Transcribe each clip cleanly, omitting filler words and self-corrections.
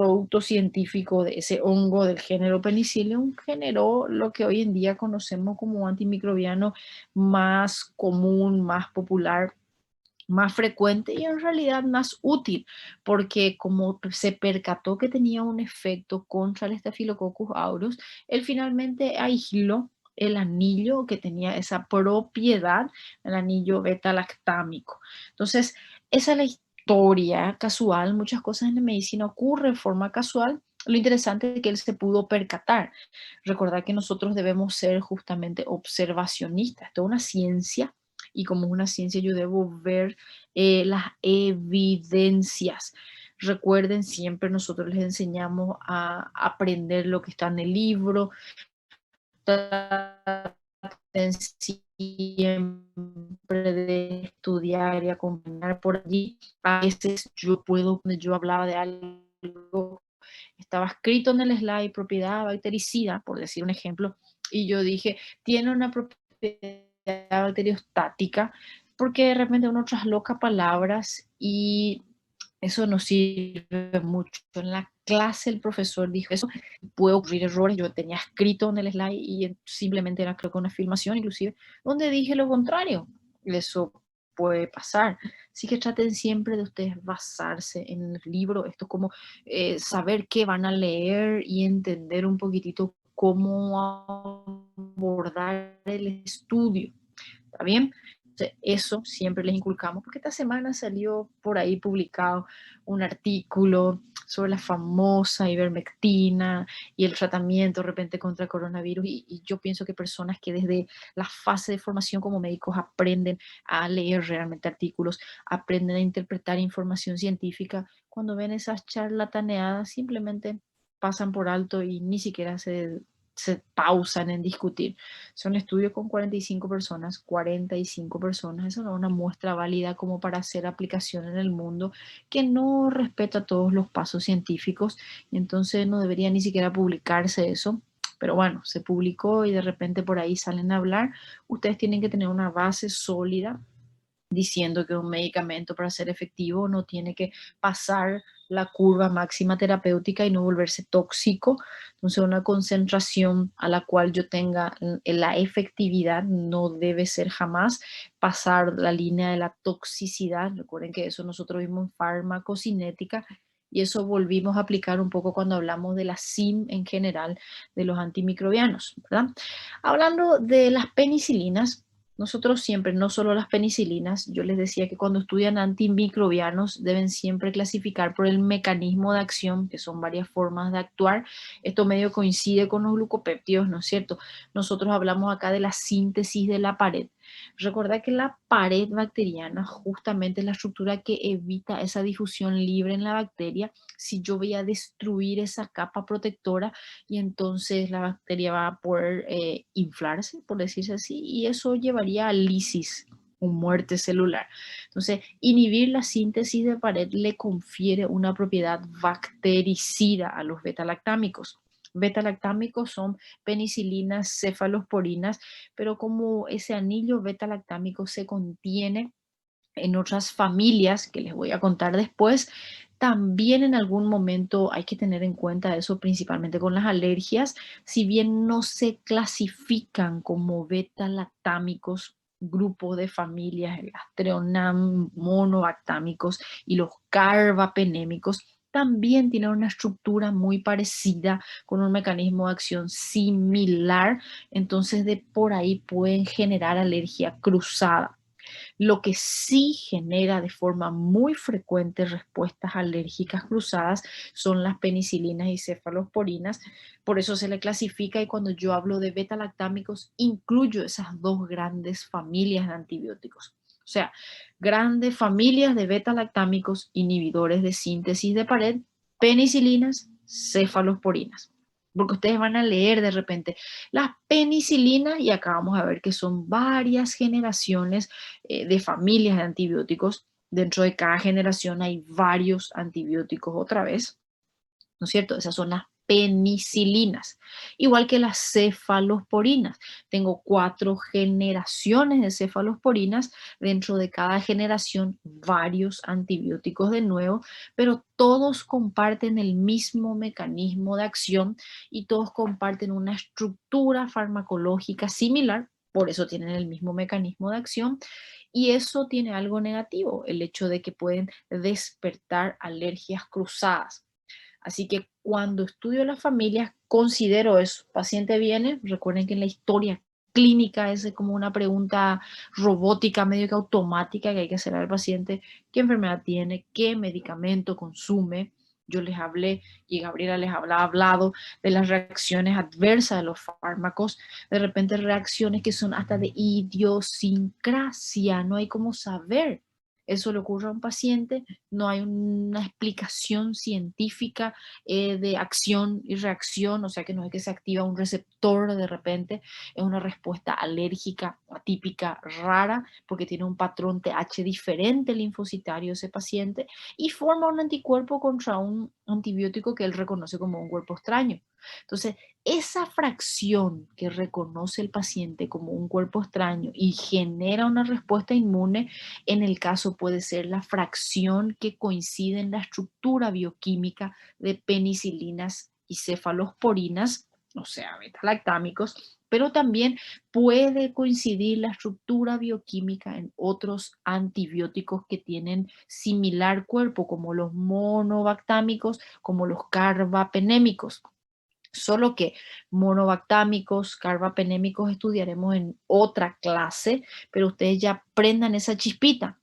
producto científico de ese hongo del género Penicillium generó lo que hoy en día conocemos como antimicrobiano más común, más popular, más frecuente y en realidad más útil, porque como se percató que tenía un efecto contra el Staphylococcus aureus, él finalmente aisló el anillo que tenía esa propiedad, el anillo beta-lactámico. Entonces, esa es la historia casual. Muchas cosas en la medicina ocurren de forma casual. Lo interesante es que él se pudo percatar. Recordar que nosotros debemos ser justamente observacionistas. Esto es una ciencia y como es una ciencia yo debo ver las evidencias. Recuerden, siempre nosotros les enseñamos a aprender lo que está en el libro. Traten siempre de estudiar y acompañar por allí. A veces yo hablaba de algo, estaba escrito en el slide, propiedad bactericida, por decir un ejemplo, y yo dije, tiene una propiedad bacteriostática, porque de repente uno trasloca palabras y eso no sirve mucho. En la clase el profesor dijo eso, puede ocurrir errores, yo tenía escrito en el slide y simplemente era creo que una filmación inclusive, donde dije lo contrario. Eso puede pasar. Así que traten siempre de ustedes basarse en el libro, esto es como saber qué van a leer y entender un poquitito cómo abordar el estudio. ¿Está bien? Entonces, eso siempre les inculcamos, porque esta semana salió por ahí publicado un artículo sobre la famosa ivermectina y el tratamiento de repente contra el coronavirus. Y yo pienso que personas que desde la fase de formación como médicos aprenden a leer realmente artículos, aprenden a interpretar información científica, cuando ven esas charlataneadas simplemente pasan por alto y ni siquiera se pausan en discutir. Son estudios con 45 personas, eso no es una muestra válida como para hacer aplicación en el mundo que no respeta todos los pasos científicos y entonces no debería ni siquiera publicarse eso. Pero bueno, se publicó y de repente por ahí salen a hablar. Ustedes tienen que tener una base sólida diciendo que un medicamento para ser efectivo no tiene que pasar la curva máxima terapéutica y no volverse tóxico. Entonces, una concentración a la cual yo tenga la efectividad no debe ser jamás pasar la línea de la toxicidad. Recuerden que eso nosotros vimos en farmacocinética y eso volvimos a aplicar un poco cuando hablamos de la SIM en general, de los antimicrobianos, ¿verdad? Hablando de las penicilinas, nosotros siempre, no solo las penicilinas, yo les decía que cuando estudian antimicrobianos deben siempre clasificar por el mecanismo de acción, que son varias formas de actuar. Esto medio coincide con los glucopéptidos, ¿no es cierto? Nosotros hablamos acá de la síntesis de la pared. Recuerda que la pared bacteriana justamente es la estructura que evita esa difusión libre en la bacteria. Si yo voy a destruir esa capa protectora, y entonces la bacteria va a poder inflarse, por decirse así, y eso llevaría a lisis o muerte celular. Entonces, inhibir la síntesis de pared le confiere una propiedad bactericida a los beta-lactámicos. Beta-lactámicos son penicilinas, cefalosporinas, pero como ese anillo beta-lactámico se contiene en otras familias que les voy a contar después. También en algún momento hay que tener en cuenta eso, principalmente con las alergias, si bien no se clasifican como beta-lactámicos, grupos de familias, el Astreonam monobactámicos y los carbapenémicos, también tienen una estructura muy parecida, con un mecanismo de acción similar, entonces de por ahí pueden generar alergia cruzada. Lo que sí genera de forma muy frecuente respuestas alérgicas cruzadas son las penicilinas y cefalosporinas. Por eso se le clasifica y cuando yo hablo de beta-lactámicos incluyo esas dos grandes familias de antibióticos. O sea, grandes familias de beta-lactámicos inhibidores de síntesis de pared, penicilinas, cefalosporinas. Porque ustedes van a leer de repente las penicilinas y acá vamos a ver que son varias generaciones de familias de antibióticos. Dentro de cada generación hay varios antibióticos otra vez, ¿no es cierto? Esas son las penicilinas, igual que las cefalosporinas. Tengo 4 generaciones de cefalosporinas, dentro de cada generación varios antibióticos de nuevo, pero todos comparten el mismo mecanismo de acción y todos comparten una estructura farmacológica similar, por eso tienen el mismo mecanismo de acción, y eso tiene algo negativo, el hecho de que pueden despertar alergias cruzadas. Así que cuando estudio las familias, considero eso. Paciente viene, recuerden que en la historia clínica es como una pregunta robótica, medio que automática que hay que hacer al paciente, qué enfermedad tiene, qué medicamento consume. Yo les hablé y Gabriela les hablaba hablado de las reacciones adversas de los fármacos, de repente reacciones que son hasta de idiosincrasia, no hay cómo saber. Eso le ocurre a un paciente, no hay una explicación científica de acción y reacción, o sea que no es que se activa un receptor de repente, es una respuesta alérgica atípica rara porque tiene un patrón TH diferente linfocitario ese paciente y forma un anticuerpo contra un antibiótico que él reconoce como un cuerpo extraño. Entonces, esa fracción que reconoce el paciente como un cuerpo extraño y genera una respuesta inmune, en el caso puede ser la fracción que coincide en la estructura bioquímica de penicilinas y cefalosporinas, o sea, beta-lactámicos, pero también puede coincidir la estructura bioquímica en otros antibióticos que tienen similar cuerpo, como los monobactámicos, como los carbapenémicos. Solo que monobactámicos, carbapenémicos estudiaremos en otra clase, pero ustedes ya aprendan esa chispita.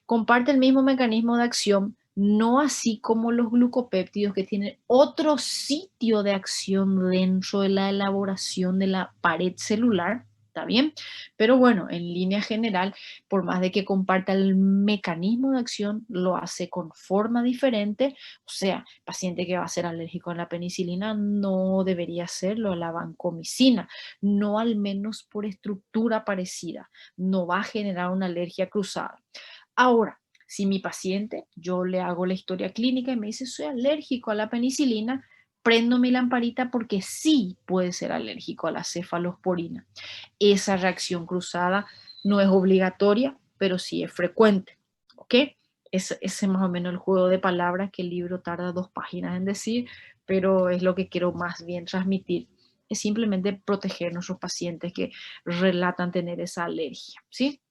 Comparte el mismo mecanismo de acción, no así como los glucopéptidos que tienen otro sitio de acción dentro de la elaboración de la pared celular, ¿está bien? Pero bueno, en línea general, por más de que comparta el mecanismo de acción, lo hace con forma diferente, o sea, paciente que va a ser alérgico a la penicilina no debería hacerlo a la vancomicina, no al menos por estructura parecida, no va a generar una alergia cruzada. Ahora, si mi paciente, yo le hago la historia clínica y me dice, soy alérgico a la penicilina, prendo mi lamparita porque sí puede ser alérgico a la cefalosporina. Esa reacción cruzada no es obligatoria, pero sí es frecuente. ¿Ok? Ese es más o menos el juego de palabras que el libro tarda 2 páginas en decir, pero es lo que quiero más bien transmitir. Es simplemente proteger a nuestros pacientes que relatan tener esa alergia. ¿Sí?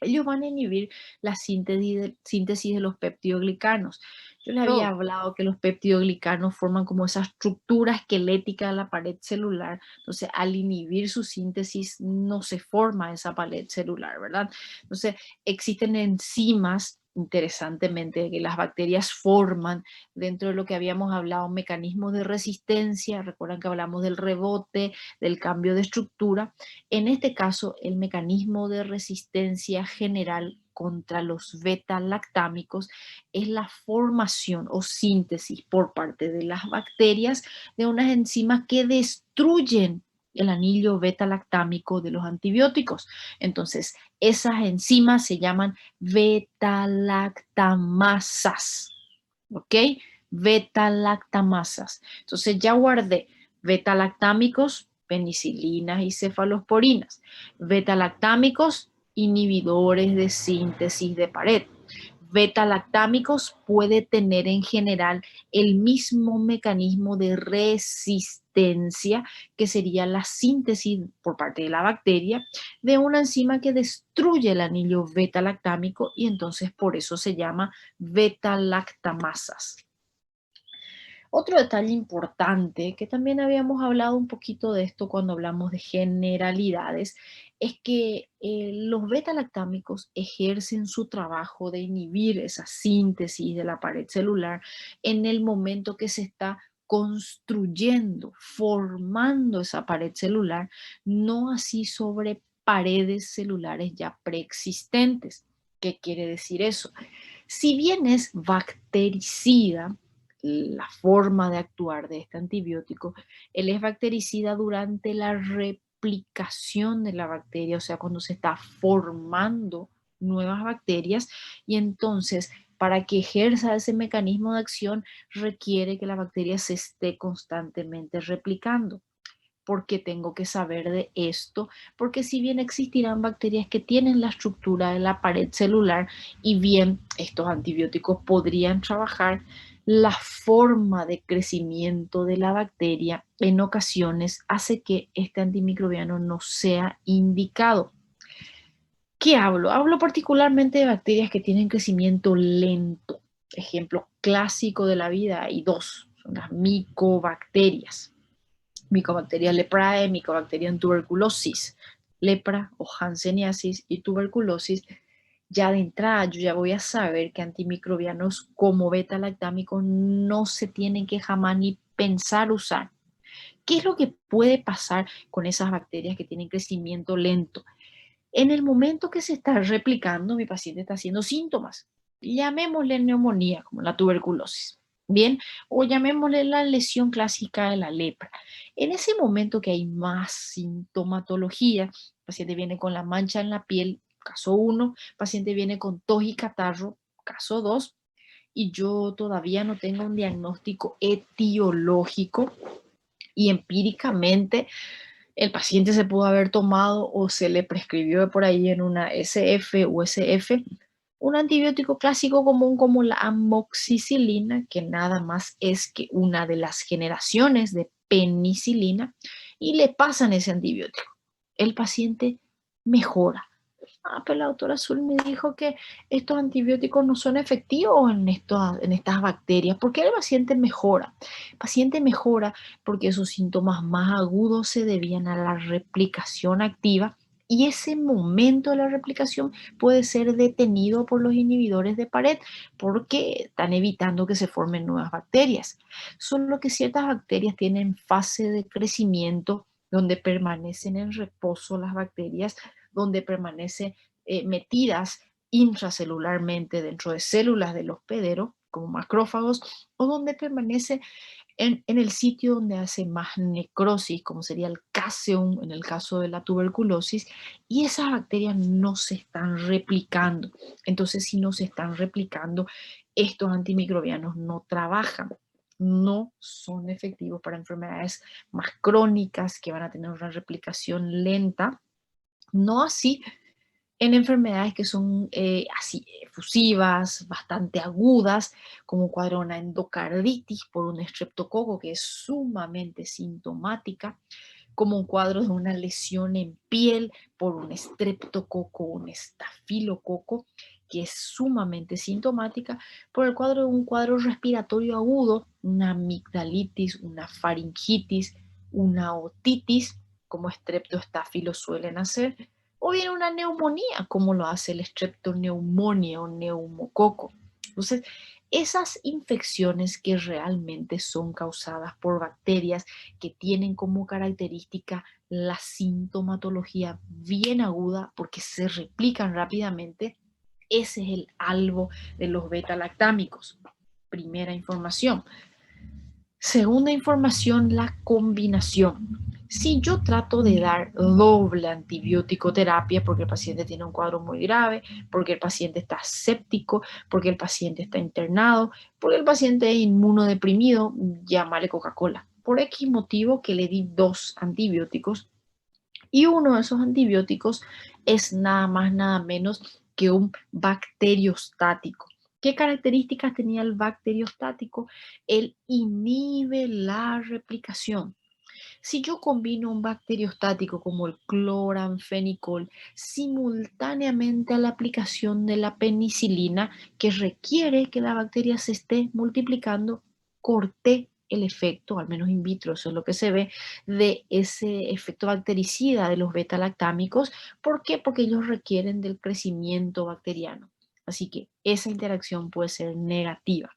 Ellos van a inhibir la síntesis de los peptidoglicanos. Yo les había Oh, hablado que los peptidoglicanos forman como esa estructura esquelética de la pared celular. Entonces, al inhibir su síntesis, no se forma esa pared celular, ¿verdad? Entonces, existen enzimas, interesantemente, que las bacterias forman dentro de lo que habíamos hablado, mecanismos de resistencia. Recuerdan que hablamos del rebote, del cambio de estructura. En este caso, el mecanismo de resistencia general contra los beta-lactámicos es la formación o síntesis por parte de las bacterias de unas enzimas que destruyen el anillo beta-lactámico de los antibióticos. Entonces, esas enzimas se llaman beta-lactamasas, ¿ok? Beta-lactamasas. Entonces, ya guardé beta-lactámicos, penicilinas y cefalosporinas. Beta-lactámicos, inhibidores de síntesis de pared. Beta-lactámicos puede tener en general el mismo mecanismo de resistencia que sería la síntesis por parte de la bacteria de una enzima que destruye el anillo beta-lactámico y entonces por eso se llama beta-lactamasas. Otro detalle importante, que también habíamos hablado un poquito de esto cuando hablamos de generalidades, es que los beta-lactámicos ejercen su trabajo de inhibir esa síntesis de la pared celular en el momento que se está construyendo, formando esa pared celular, no así sobre paredes celulares ya preexistentes. ¿Qué quiere decir eso? Si bien es bactericida, la forma de actuar de este antibiótico, él es bactericida durante la replicación de la bacteria, o sea, cuando se está formando nuevas bacterias y entonces Para que ejerza ese mecanismo de acción requiere que la bacteria se esté constantemente replicando. ¿Por qué tengo que saber de esto? Porque si bien existirán bacterias que tienen la estructura de la pared celular y bien estos antibióticos podrían trabajar, la forma de crecimiento de la bacteria en ocasiones hace que este antimicrobiano no sea indicado. ¿Qué hablo? Hablo particularmente de bacterias que tienen crecimiento lento. Ejemplo clásico de la vida, hay dos, son las micobacterias. Mycobacteria leprae, Mycobacterium tuberculosis. Lepra o hanseníasis y tuberculosis, ya de entrada yo ya voy a saber que antimicrobianos como beta-lactámicos no se tienen que jamás ni pensar usar. ¿Qué es lo que puede pasar con esas bacterias que tienen crecimiento lento? En el momento que se está replicando, mi paciente está haciendo síntomas. Llamémosle neumonía, como la tuberculosis, ¿bien? O llamémosle la lesión clásica de la lepra. En ese momento que hay más sintomatología, el paciente viene con la mancha en la piel, caso 1, paciente viene con tos y catarro, caso 2, y yo todavía no tengo un diagnóstico etiológico y empíricamente el paciente se pudo haber tomado o se le prescribió por ahí en una SF o SF un antibiótico clásico común como la amoxicilina, que nada más es que una de las generaciones de penicilina, y le pasan ese antibiótico. El paciente mejora. Pero la doctora Azul me dijo que estos antibióticos no son efectivos en estas bacterias. ¿Por qué el paciente mejora? El paciente mejora porque esos síntomas más agudos se debían a la replicación activa y ese momento de la replicación puede ser detenido por los inhibidores de pared porque están evitando que se formen nuevas bacterias. Solo que ciertas bacterias tienen fase de crecimiento donde permanecen en reposo las bacterias, donde permanecen metidas intracelularmente dentro de células del hospedero, como macrófagos, o donde permanece en el sitio donde hace más necrosis, como sería el caseum en el caso de la tuberculosis, y esas bacterias no se están replicando. Entonces, si no se están replicando, estos antimicrobianos no trabajan, no son efectivos para enfermedades más crónicas que van a tener una replicación lenta, no así en enfermedades que son así efusivas, bastante agudas, como cuadro de una endocarditis por un estreptococo que es sumamente sintomática, como un cuadro de una lesión en piel por un estreptococo, un estafilococo, que es sumamente sintomática, por el cuadro de un cuadro respiratorio agudo, una amigdalitis, una faringitis, una otitis, como estreptoestafilo suelen hacer, o bien una neumonía, como lo hace el streptoneumonía o neumococo. Entonces, esas infecciones que realmente son causadas por bacterias que tienen como característica la sintomatología bien aguda porque se replican rápidamente, ese es el albo de los beta-lactámicos. Primera información. Segunda información, la combinación. Si yo trato de dar doble antibiótico terapia porque el paciente tiene un cuadro muy grave, porque el paciente está séptico, porque el paciente está internado, porque el paciente es inmunodeprimido, llámale Coca-Cola. Por X motivo que le di dos antibióticos y uno de esos antibióticos es nada más, nada menos que un bacteriostático. ¿Qué características tenía el bacteriostático? Él inhibe la replicación. Si yo combino un bacteriostático como el cloranfenicol simultáneamente a la aplicación de la penicilina, que requiere que la bacteria se esté multiplicando, corté el efecto, al menos in vitro, eso es lo que se ve, de ese efecto bactericida de los beta-lactámicos. ¿Por qué? Porque ellos requieren del crecimiento bacteriano. Así que esa interacción puede ser negativa.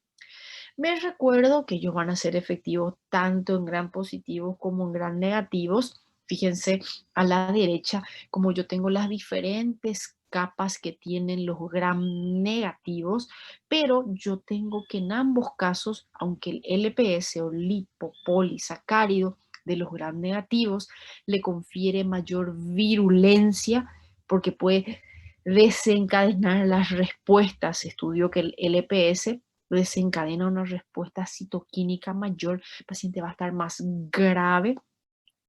Me recuerdo que ellos van a ser efectivos tanto en gran positivos como en gran negativos. Fíjense a la derecha, como yo tengo las diferentes capas que tienen los gram negativos, pero yo tengo que en ambos casos, aunque el LPS o lipopolisacárido de los gram negativos le confiere mayor virulencia porque puede desencadenar las respuestas. Se estudió que el LPS desencadena una respuesta citoquímica mayor, el paciente va a estar más grave,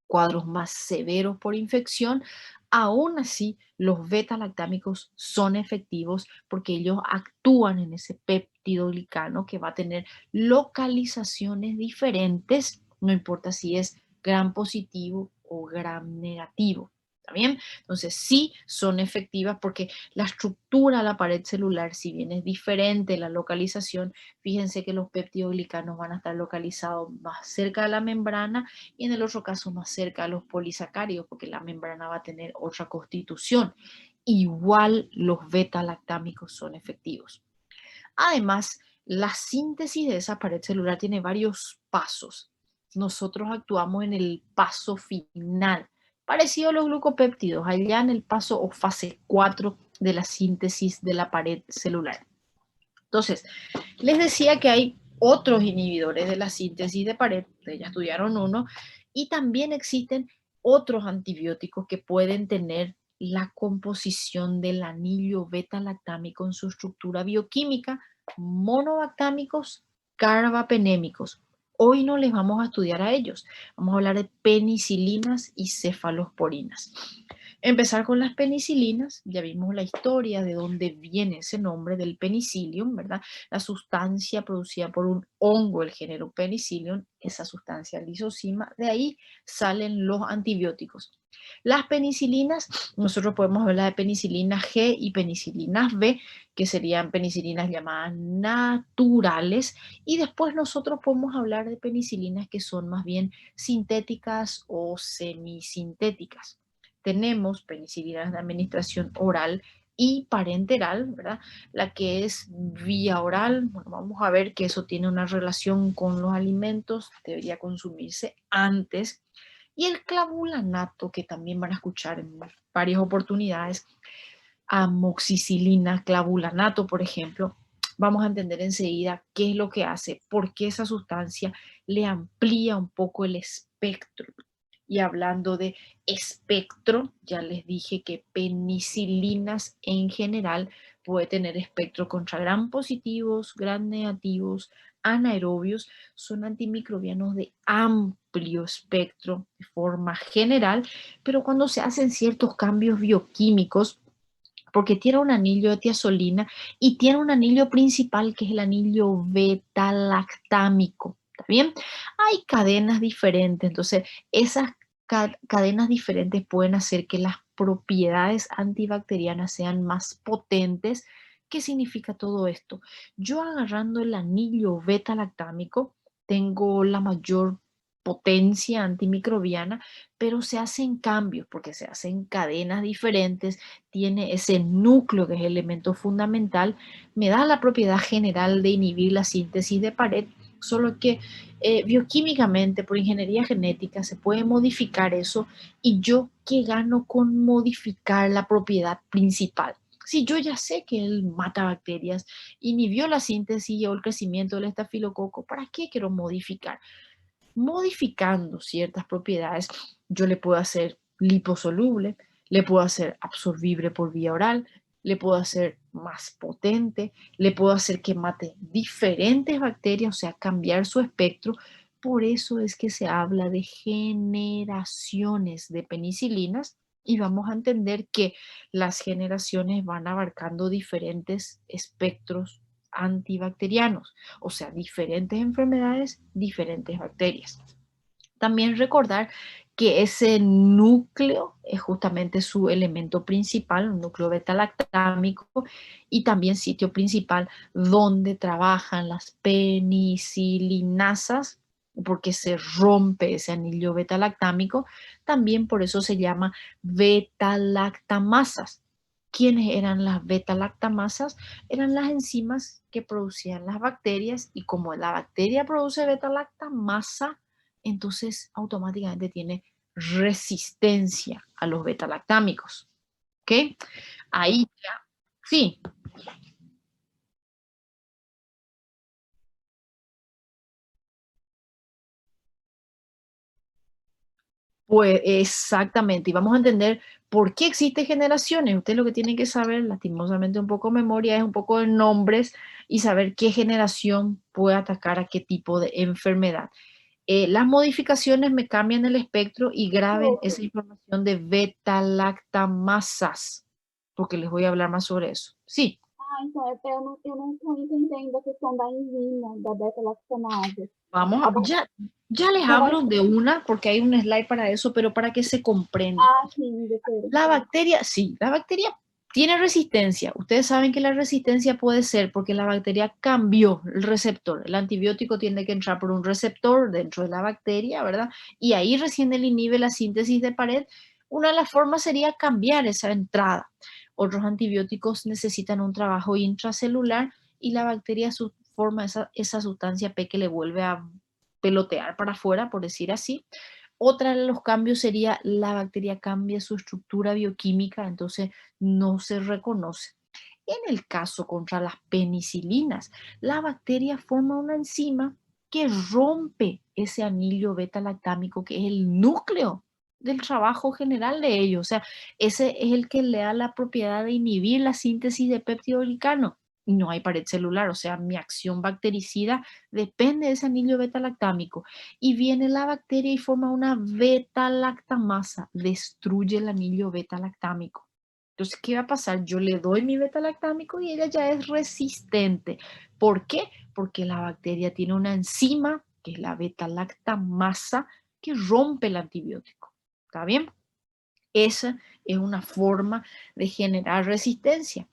cuadros más severos por infección. Aún así, los beta-lactámicos son efectivos porque ellos actúan en ese péptido glicano que va a tener localizaciones diferentes, no importa si es gram positivo o gram negativo. ¿Está bien? Entonces sí son efectivas porque la estructura de la pared celular, si bien es diferente la localización, fíjense que los peptidoglicanos van a estar localizados más cerca de la membrana y en el otro caso más cerca a los polisacáridos, porque la membrana va a tener otra constitución. Igual los beta-lactámicos son efectivos. Además, la síntesis de esa pared celular tiene varios pasos. Nosotros actuamos en el paso final, parecido a los glucopéptidos, allá en el paso o fase 4 de la síntesis de la pared celular. Entonces, les decía que hay otros inhibidores de la síntesis de pared, ustedes ya estudiaron uno, y también existen otros antibióticos que pueden tener la composición del anillo beta-lactámico en su estructura bioquímica, monobactámicos, carbapenémicos. Hoy no les vamos a estudiar a ellos, vamos a hablar de penicilinas y cefalosporinas. Empezar con las penicilinas, ya vimos la historia de dónde viene ese nombre del penicillium, ¿verdad? La sustancia producida por un hongo, el género Penicillium, esa sustancia lisosima, de ahí salen los antibióticos. Las penicilinas, nosotros podemos hablar de penicilina G y penicilinas B, que serían penicilinas llamadas naturales, y después nosotros podemos hablar de penicilinas que son más bien sintéticas o semisintéticas. Tenemos penicilinas de administración oral y parenteral, ¿verdad? La que es vía oral, bueno, vamos a ver que eso tiene una relación con los alimentos, debería consumirse antes. Y el clavulanato, que también van a escuchar en varias oportunidades, amoxicilina, clavulanato, por ejemplo, vamos a entender enseguida qué es lo que hace, por qué esa sustancia le amplía un poco el espectro. Y hablando de espectro, ya les dije que penicilinas en general puede tener espectro contra gram positivos, gram negativos, anaerobios, son antimicrobianos de amplio espectro de forma general, pero cuando se hacen ciertos cambios bioquímicos, porque tiene un anillo de tiazolina y tiene un anillo principal que es el anillo beta-lactámico. ¿Está bien? Hay cadenas diferentes, entonces esas cadenas diferentes pueden hacer que las propiedades antibacterianas sean más potentes. ¿Qué significa todo esto? Yo agarrando el anillo beta-lactámico tengo la mayor potencia antimicrobiana, pero se hacen cambios porque se hacen cadenas diferentes, tiene ese núcleo que es el elemento fundamental, me da la propiedad general de inhibir la síntesis de pared, solo que bioquímicamente, por ingeniería genética, se puede modificar eso y yo qué gano con modificar la propiedad principal. Si yo ya sé que él mata bacterias, inhibió la síntesis o el crecimiento del estafilococo, ¿para qué quiero modificar? Modificando ciertas propiedades, yo le puedo hacer liposoluble, le puedo hacer absorbible por vía oral, le puedo hacer más potente, le puedo hacer que mate diferentes bacterias, o sea, cambiar su espectro. Por eso es que se habla de generaciones de penicilinas y vamos a entender que las generaciones van abarcando diferentes espectros antibacterianos, o sea, diferentes enfermedades, diferentes bacterias. También recordar que ese núcleo es justamente su elemento principal, un núcleo beta-lactámico, y también sitio principal donde trabajan las penicilinasas, porque se rompe ese anillo beta-lactámico, también por eso se llama beta-lactamasas. ¿Quiénes eran las beta-lactamasas? Eran las enzimas que producían las bacterias y como la bacteria produce beta-lactamasa, entonces automáticamente tiene resistencia a los beta-lactámicos. ¿Ok? Ahí ya, sí, Pues exactamente, y vamos a entender por qué existen generaciones. Usted lo que tiene que saber, lastimosamente un poco de memoria, es un poco de nombres y saber qué generación puede atacar a qué tipo de enfermedad. Las modificaciones me cambian el espectro y graben esa información de beta-lactamasas, porque les voy a hablar más sobre eso. Sí, Ah, então eu não estou entendendo a questão da enzima, da beta-lactamase. vamos A a, ya les bactéria. hablo de una, porque hay un slide para eso, pero para que se comprenda. Ah, sim, doutora. La bacteria, sí, la bacteria tiene resistencia. Ustedes saben que la resistencia puede ser porque la bacteria cambió el receptor. El antibiótico tiene que entrar por un receptor dentro de la bacteria, ¿verdad? Y ahí recién él inhibe la síntesis de pared. Una de las formas sería cambiar esa entrada. Otros antibióticos necesitan un trabajo intracelular y la bacteria forma esa sustancia P que le vuelve a pelotear para afuera, por decir así. Otra de los cambios sería la bacteria cambia su estructura bioquímica, entonces no se reconoce. En el caso contra las penicilinas, la bacteria forma una enzima que rompe ese anillo beta-lactámico que es el núcleo del trabajo general de ellos. O sea, ese es el que le da la propiedad de inhibir la síntesis de péptido glicano. Y no hay pared celular, o sea, mi acción bactericida depende de ese anillo beta-lactámico y viene la bacteria y forma una beta-lactamasa, destruye el anillo beta-lactámico. Entonces, ¿qué va a pasar? Yo le doy mi beta-lactámico y ella ya es resistente. ¿Por qué? Porque la bacteria tiene una enzima, que es la beta-lactamasa, que rompe el antibiótico. ¿Está bien? Esa es una forma de generar resistencia.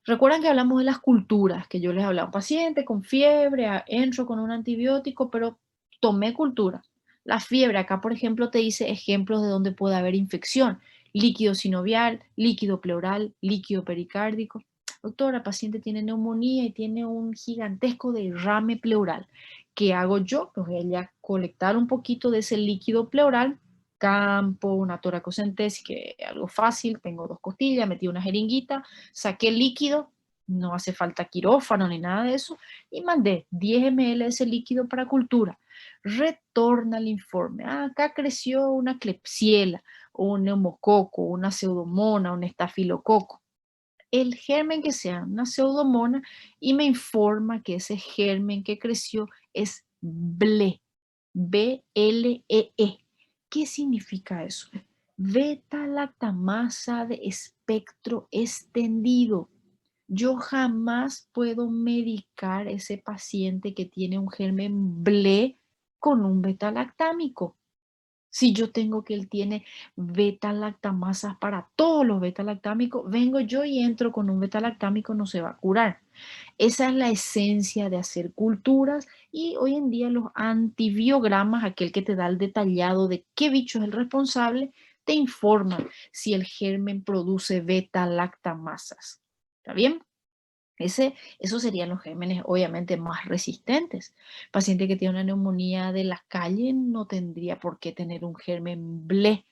Recuerdan que hablamos de las culturas, que yo les hablaba, un paciente con fiebre, entro con un antibiótico, pero tomé cultura. La fiebre, acá por ejemplo te dice ejemplos de donde puede haber infección, líquido sinovial, líquido pleural, líquido pericárdico. Doctora, paciente tiene neumonía y tiene un gigantesco derrame pleural. ¿Qué hago yo? Pues voy a colectar un poquito de ese líquido pleural, campo, una toracocentesis, que es algo fácil, tengo dos costillas, metí una jeringuita, saqué el líquido, no hace falta quirófano ni nada de eso, y mandé 10 ml de ese líquido para cultura. Retorna el informe. Ah, acá creció una Klebsiella, o un neumococo, una pseudomona, un estafilococo. El germen que sea, una pseudomona, y me informa que ese germen que creció es BLE, B-L-E-E. ¿Qué significa eso? Beta-lactamasa de espectro extendido. Yo jamás puedo medicar ese paciente que tiene un germen BLE con un beta-lactámico. Si yo tengo que él tiene beta-lactamasas para todos los beta-lactámicos, vengo yo y entro con un beta-lactámico, no se va a curar. Esa es la esencia de hacer culturas y hoy en día los antibiogramas, aquel que te da el detallado de qué bicho es el responsable, te informan si el germen produce beta-lactamasas. ¿Está bien? Esos serían los gérmenes obviamente más resistentes. Paciente que tiene una neumonía de la calle no tendría por qué tener un germen BLE.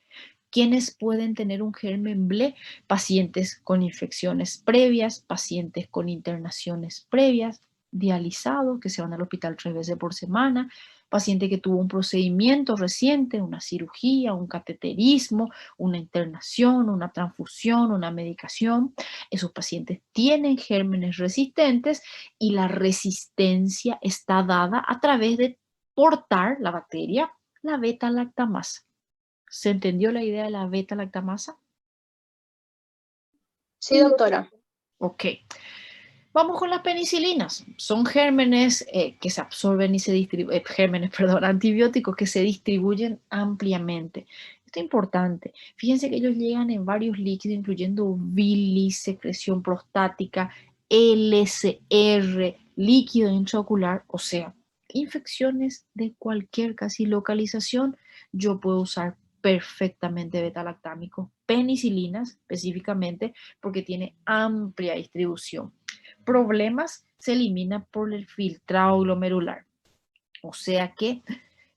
¿Quiénes pueden tener un germen BLE? Pacientes con infecciones previas, pacientes con internaciones previas, dializados que se van al hospital 3 veces por semana, paciente que tuvo un procedimiento reciente, una cirugía, un cateterismo, una internación, una transfusión, una medicación. Esos pacientes tienen gérmenes resistentes y la resistencia está dada a través de portar la bacteria, la beta-lactamasa. ¿Se entendió la idea de la beta-lactamasa? Sí, doctora. Ok. Vamos con las penicilinas. Son gérmenes que se absorben y se distribuyen, gérmenes, perdón, antibióticos que se distribuyen ampliamente. Esto es importante. Fíjense que ellos llegan en varios líquidos, incluyendo bilis, secreción prostática, LCR, líquido intraocular, o sea, infecciones de cualquier casi localización. Yo puedo usar perfectamente beta-lactámico, penicilinas específicamente, porque tiene amplia distribución. Problemas se eliminan por el filtrado glomerular. O sea que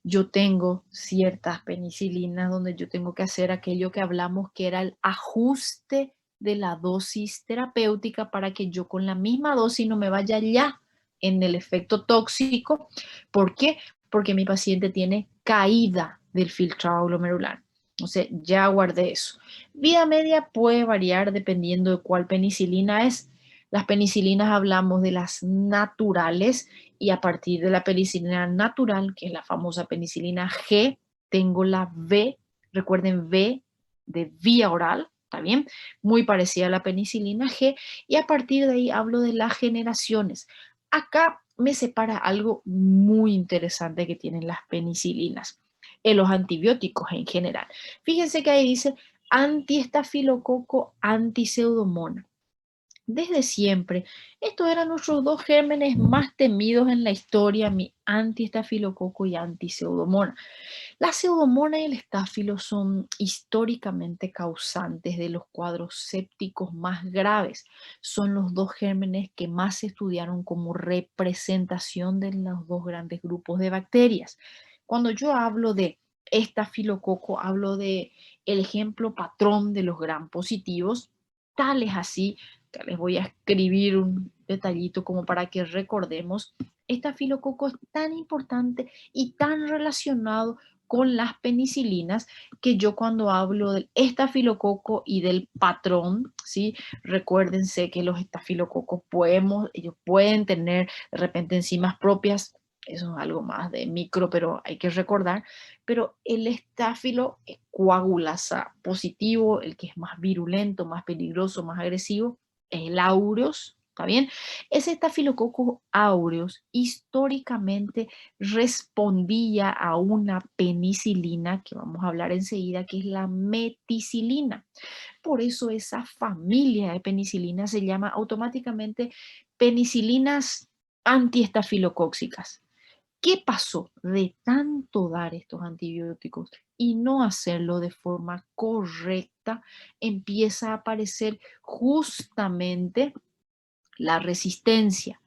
yo tengo ciertas penicilinas donde yo tengo que hacer aquello que hablamos que era el ajuste de la dosis terapéutica para que yo con la misma dosis no me vaya ya en el efecto tóxico. ¿Por qué? Porque mi paciente tiene caída del filtrado glomerular. Entonces ya guardé eso. Vida media puede variar dependiendo de cuál penicilina es. Las penicilinas hablamos de las naturales y a partir de la penicilina natural, que es la famosa penicilina G, tengo la V, recuerden V de vía oral, ¿está bien? Muy parecida a la penicilina G y a partir de ahí hablo de las generaciones. Acá me separa algo muy interesante que tienen las penicilinas, en los antibióticos en general. Fíjense que ahí dice antiestafilococo, antiseudomona. Desde siempre, estos eran nuestros dos gérmenes más temidos en la historia, mi antiestafilococo y antiseudomona. La pseudomonas y el estáfilo son históricamente causantes de los cuadros sépticos más graves. Son los dos gérmenes que más se estudiaron como representación de los dos grandes grupos de bacterias. Cuando yo hablo de estafilococo, hablo de el ejemplo patrón de los gram positivos, tales así, que les voy a escribir un detallito como para que recordemos. Estafilococo es tan importante y tan relacionado con las penicilinas, que yo cuando hablo del estafilococo y del patrón, ¿sí? Recuérdense que los estafilococos ellos pueden tener de repente enzimas propias, eso es algo más de micro, pero hay que recordar, pero el estáfilo coagulasa positivo, el que es más virulento, más peligroso, más agresivo, es el aureus, ¿está bien? Ese estafilococcus aureus históricamente respondía a una penicilina, que vamos a hablar enseguida, que es la meticilina. Por eso esa familia de penicilinas se llama automáticamente penicilinas antiestafilocóxicas. ¿Qué pasó de tanto dar estos antibióticos y no hacerlo de forma correcta? Empieza a aparecer justamente la resistencia.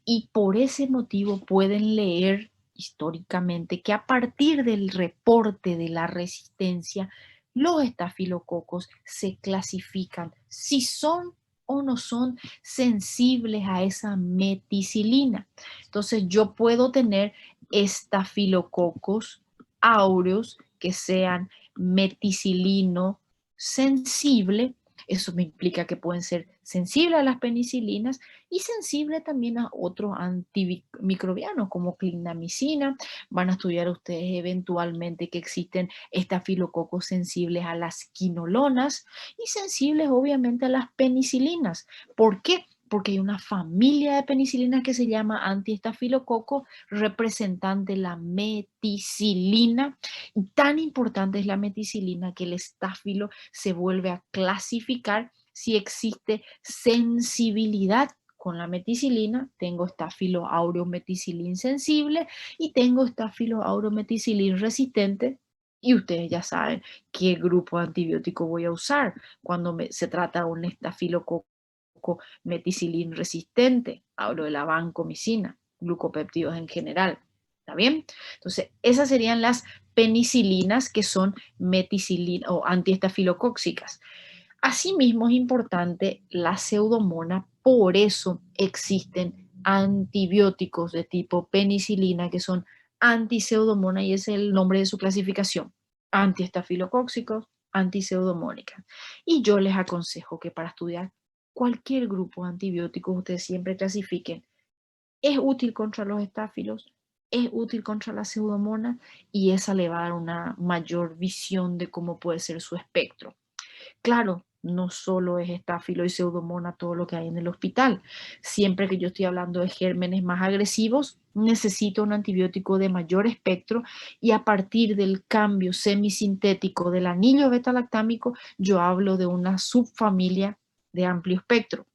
Y por ese motivo pueden leer históricamente que a partir del reporte de la resistencia, los estafilococos se clasifican si son o no son sensibles a esa meticilina. Entonces yo puedo tener estafilococos aureus que sean meticilino sensible. Eso me implica que pueden ser sensibles a las penicilinas y sensible también a otros antimicrobianos como clindamicina. Van a estudiar ustedes eventualmente que existen estafilococos sensibles a las quinolonas y sensibles obviamente a las penicilinas. ¿Por qué? Porque hay una familia de penicilinas que se llama antiestafilococo, representante de la meticilina. Y tan importante es la meticilina que el estáfilo se vuelve a clasificar si existe sensibilidad con la meticilina. Tengo Staphylo aureus meticilin sensible y tengo Staphylo aureus meticilin resistente. Y ustedes ya saben qué grupo de antibiótico voy a usar cuando se trata de un estafilococo meticilin resistente. Hablo de la vancomicina, glucopéptidos en general. ¿Está bien? Entonces, esas serían las penicilinas que son meticilina o antiestafilocóxicas. Asimismo, es importante la pseudomona, por eso existen antibióticos de tipo penicilina que son antipseudomona y ese es el nombre de su clasificación, antiestafilocóxicos, antipseudomónicas. Y yo les aconsejo que para estudiar cualquier grupo de antibióticos ustedes siempre clasifiquen, es útil contra los estáfilos, es útil contra la pseudomona y esa le va a dar una mayor visión de cómo puede ser su espectro. Claro, no solo es estáfilo y pseudomona todo lo que hay en el hospital. Siempre que yo estoy hablando de gérmenes más agresivos, necesito un antibiótico de mayor espectro y a partir del cambio semisintético del anillo beta-lactámico, yo hablo de una subfamilia de amplio espectro.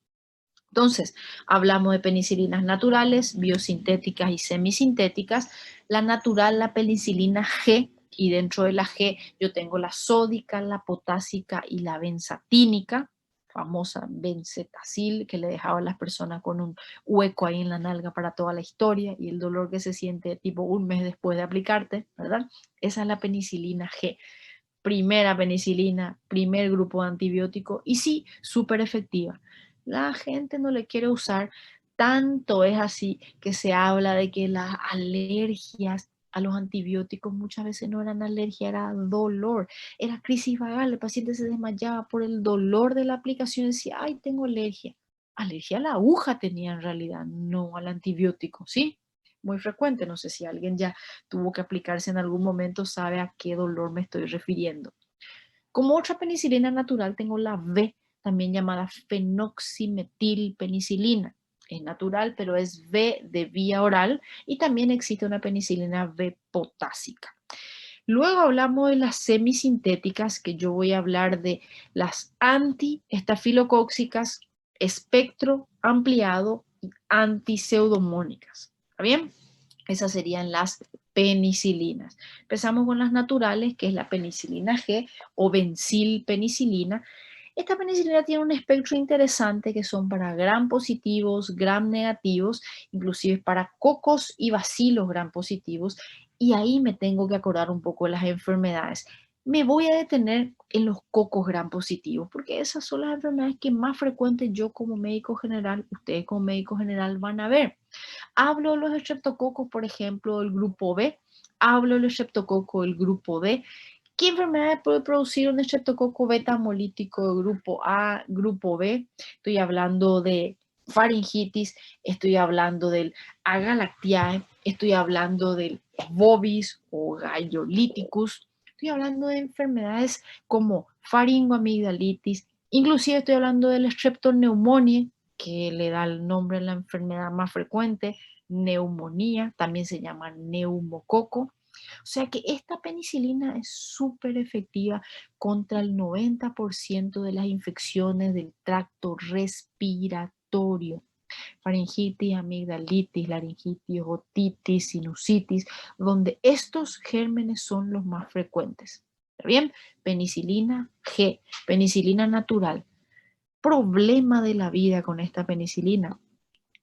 Entonces, hablamos de penicilinas naturales, biosintéticas y semisintéticas. La natural, la penicilina G, y dentro de la G yo tengo la sódica, la potásica y la benzatínica, famosa benzetacil, que le dejaba a las personas con un hueco ahí en la nalga para toda la historia y el dolor que se siente tipo un mes después de aplicarte, ¿verdad? Esa es la penicilina G. Primera penicilina, primer grupo de antibiótico y sí, súper efectiva. La gente no le quiere usar, tanto es así que se habla de que las alergias a los antibióticos muchas veces no eran alergia, era dolor, era crisis vagal, el paciente se desmayaba por el dolor de la aplicación y decía, ay, tengo alergia. Alergia a la aguja tenía en realidad, no al antibiótico, ¿sí? Muy frecuente, no sé si alguien ya tuvo que aplicarse en algún momento, sabe a qué dolor me estoy refiriendo. Como otra penicilina natural tengo la V, también llamada fenoximetilpenicilina. Es natural, pero es V de vía oral y también existe una penicilina V potásica. Luego hablamos de las semisintéticas, que yo voy a hablar de las antiestafilocóxicas, espectro ampliado y antiseudomónicas. ¿Está bien? Esas serían las penicilinas. Empezamos con las naturales, que es la penicilina G o bencilpenicilina. Esta penicilina tiene un espectro interesante que son para gram positivos, gram negativos, inclusive para cocos y bacilos gram positivos. Y ahí me tengo que acordar un poco de las enfermedades. Me voy a detener en los cocos gram positivos, porque esas son las enfermedades que más frecuentes yo como médico general, ustedes como médico general van a ver. Hablo de los estreptococos, por ejemplo, del grupo B. Hablo del estreptococo del grupo D. ¿Qué enfermedades puede producir un estreptococo beta hemolítico de grupo A, grupo B? Estoy hablando de faringitis, estoy hablando del agalactiae, estoy hablando del bovis o galloliticus, estoy hablando de enfermedades como faringoamigdalitis, inclusive estoy hablando del streptoneumonia, que le da el nombre a la enfermedad más frecuente, neumonía, también se llama neumococo. O sea que esta penicilina es súper efectiva contra el 90% de las infecciones del tracto respiratorio. Faringitis, amigdalitis, laringitis, otitis, sinusitis, donde estos gérmenes son los más frecuentes. ¿Está bien? Penicilina G, penicilina natural. Problema de la vida con esta penicilina.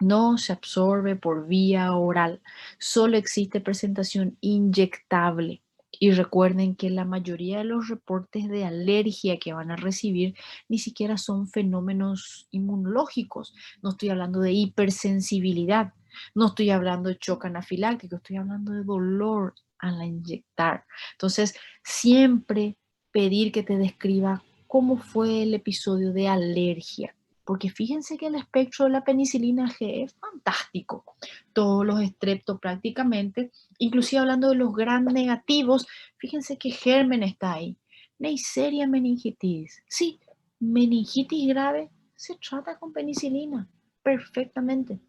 No se absorbe por vía oral, solo existe presentación inyectable. Y recuerden que la mayoría de los reportes de alergia que van a recibir ni siquiera son fenómenos inmunológicos. No estoy hablando de hipersensibilidad, no estoy hablando de shock anafiláctico, estoy hablando de dolor al inyectar. Entonces, siempre pedir que te describa cómo fue el episodio de alergia, porque fíjense que el espectro de la penicilina G es fantástico. Todos los estreptos prácticamente, inclusive hablando de los gram negativos, fíjense que germen está ahí. Neisseria meningitis. Sí, meningitis grave se trata con penicilina perfectamente.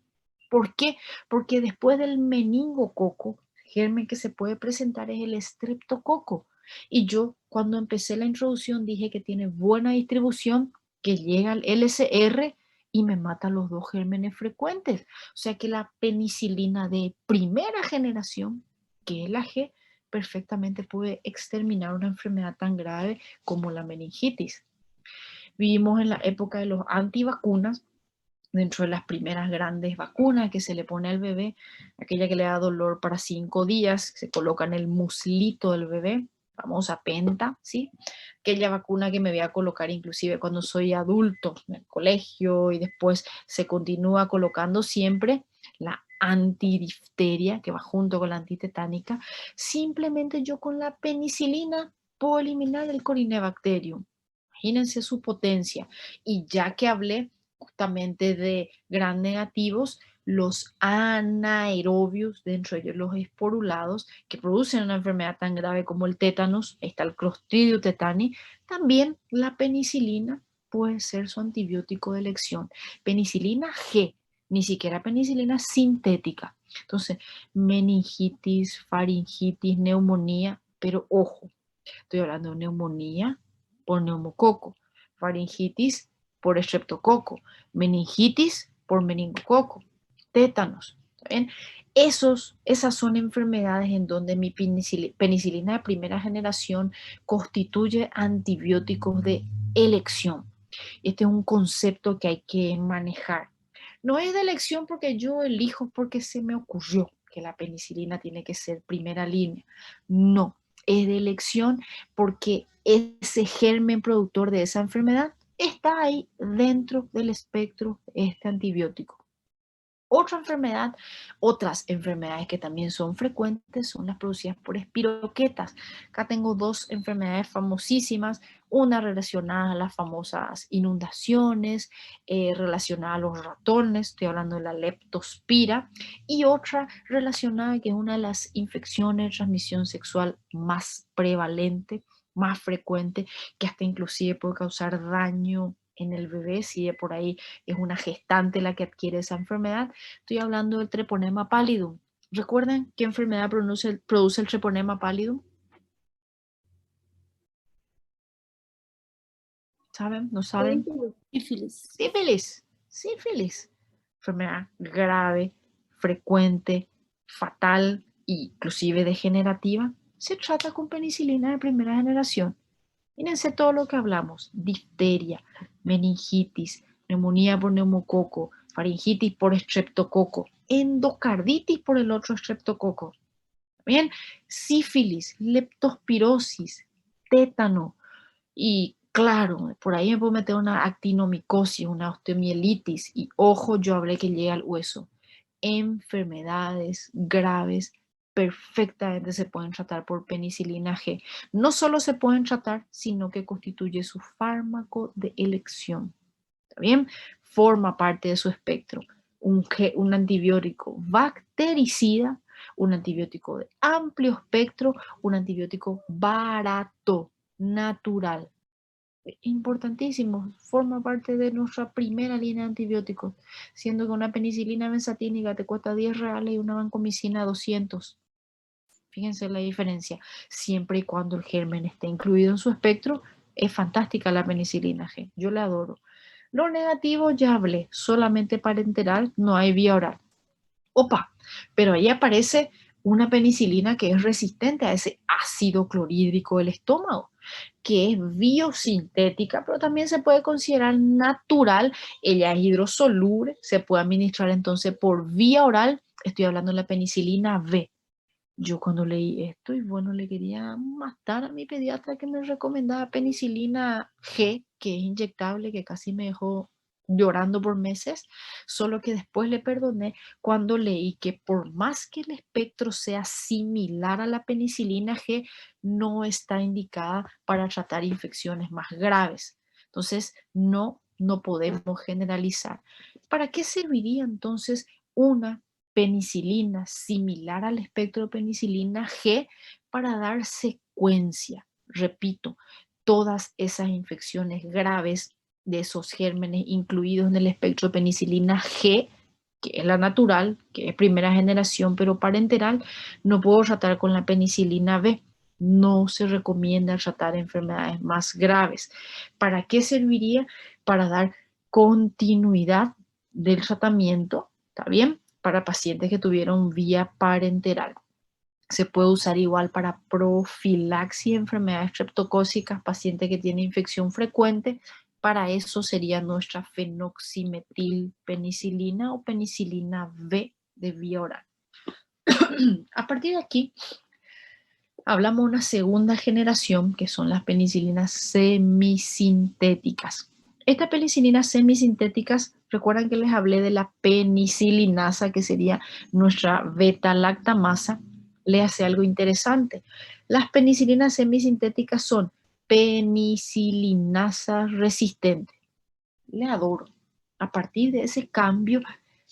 ¿Por qué? Porque después del meningococo, germen que se puede presentar es el estreptococo. Y yo cuando empecé la introducción dije que tiene buena distribución, que llega al LCR y me mata los dos gérmenes frecuentes. O sea que la penicilina de primera generación, que es la G, perfectamente puede exterminar una enfermedad tan grave como la meningitis. Vivimos en la época de los antivacunas, dentro de las primeras grandes vacunas que se le pone al bebé, aquella que le da dolor para 5 días, se coloca en el muslito del bebé, famosa Penta, ¿sí? Aquella vacuna que me voy a colocar inclusive cuando soy adulto en el colegio y después se continúa colocando siempre la antidifteria que va junto con la antitetánica. Simplemente yo con la penicilina puedo eliminar el Corynebacterium. Imagínense su potencia. Y ya que hablé justamente de gram negativos, los anaerobios, dentro de ellos los esporulados, que producen una enfermedad tan grave como el tétanos, está el Clostridio tetani, también la penicilina puede ser su antibiótico de elección. Penicilina G, ni siquiera penicilina sintética. Entonces, meningitis, faringitis, neumonía, pero ojo, estoy hablando de neumonía por neumococo, faringitis por estreptococo, meningitis por meningococo, tétanos. ¿Bien? Esas son enfermedades en donde mi penicilina de primera generación constituye antibióticos de elección. Este es un concepto que hay que manejar. No es de elección porque yo elijo porque se me ocurrió que la penicilina tiene que ser primera línea. No, es de elección porque ese germen productor de esa enfermedad está ahí dentro del espectro de este antibiótico. Otras enfermedades que también son frecuentes son las producidas por espiroquetas. Acá tengo dos enfermedades famosísimas, una relacionada a las famosas inundaciones, relacionada a los ratones, estoy hablando de la leptospira, y otra relacionada que es una de las infecciones de transmisión sexual más prevalente, más frecuente, que hasta inclusive puede causar daño en el bebé si de por ahí es una gestante la que adquiere esa enfermedad. Estoy hablando del treponema pallidum. ¿Recuerdan qué enfermedad produce el treponema pallidum? ¿Saben? ¿No saben? Sífilis. Sífilis. Sífilis. Sífilis. Enfermedad grave, frecuente, fatal e inclusive degenerativa. Se trata con penicilina de primera generación. Fíjense todo lo que hablamos: difteria, meningitis, neumonía por neumococo, faringitis por estreptococo, endocarditis por el otro estreptococo. Bien, sífilis, leptospirosis, tétano y claro, por ahí me puedo meter una actinomicosis, una osteomielitis y ojo, yo hablé que llega al hueso. Enfermedades graves perfectamente se pueden tratar por penicilina G. No solo se pueden tratar, sino que constituye su fármaco de elección. ¿Está bien? Forma parte de su espectro. Un antibiótico bactericida, un antibiótico de amplio espectro, un antibiótico barato, natural. Importantísimo, forma parte de nuestra primera línea de antibióticos, siendo que una penicilina benzatínica te cuesta 10 reales y una vancomicina 200. Fíjense la diferencia. Siempre y cuando el germen esté incluido en su espectro, es fantástica la penicilina G. Yo la adoro. Lo negativo ya hablé, solamente parenteral, no hay vía oral. Opa, pero ahí aparece una penicilina que es resistente a ese ácido clorhídrico del estómago, que es biosintética, pero también se puede considerar natural. Ella es hidrosoluble, se puede administrar entonces por vía oral. Estoy hablando de la penicilina B. Yo cuando leí esto, y bueno, le quería matar a mi pediatra que me recomendaba penicilina G, que es inyectable, que casi me dejó llorando por meses, solo que después le perdoné cuando leí que por más que el espectro sea similar a la penicilina G, no está indicada para tratar infecciones más graves. Entonces, no podemos generalizar. ¿Para qué serviría entonces una penicilina similar al espectro de penicilina G para dar secuencia? Repito, todas esas infecciones graves de esos gérmenes incluidos en el espectro de penicilina G, que es la natural, que es primera generación, pero parenteral, no puedo tratar con la penicilina B. No se recomienda tratar enfermedades más graves. ¿Para qué serviría? Para dar continuidad del tratamiento, ¿está bien? Para pacientes que tuvieron vía parenteral. Se puede usar igual para profilaxis de enfermedades streptocócicas, paciente que tiene infección frecuente. Para eso sería nuestra fenoximetilpenicilina o penicilina B de vía oral. A partir de aquí, hablamos de una segunda generación, que son las penicilinas semisintéticas. Estas penicilinas semisintéticas, recuerdan que les hablé de la penicilinasa, que sería nuestra beta-lactamasa. Le hace algo interesante. Las penicilinas semisintéticas son penicilinasa resistente. Le adoro. A partir de ese cambio,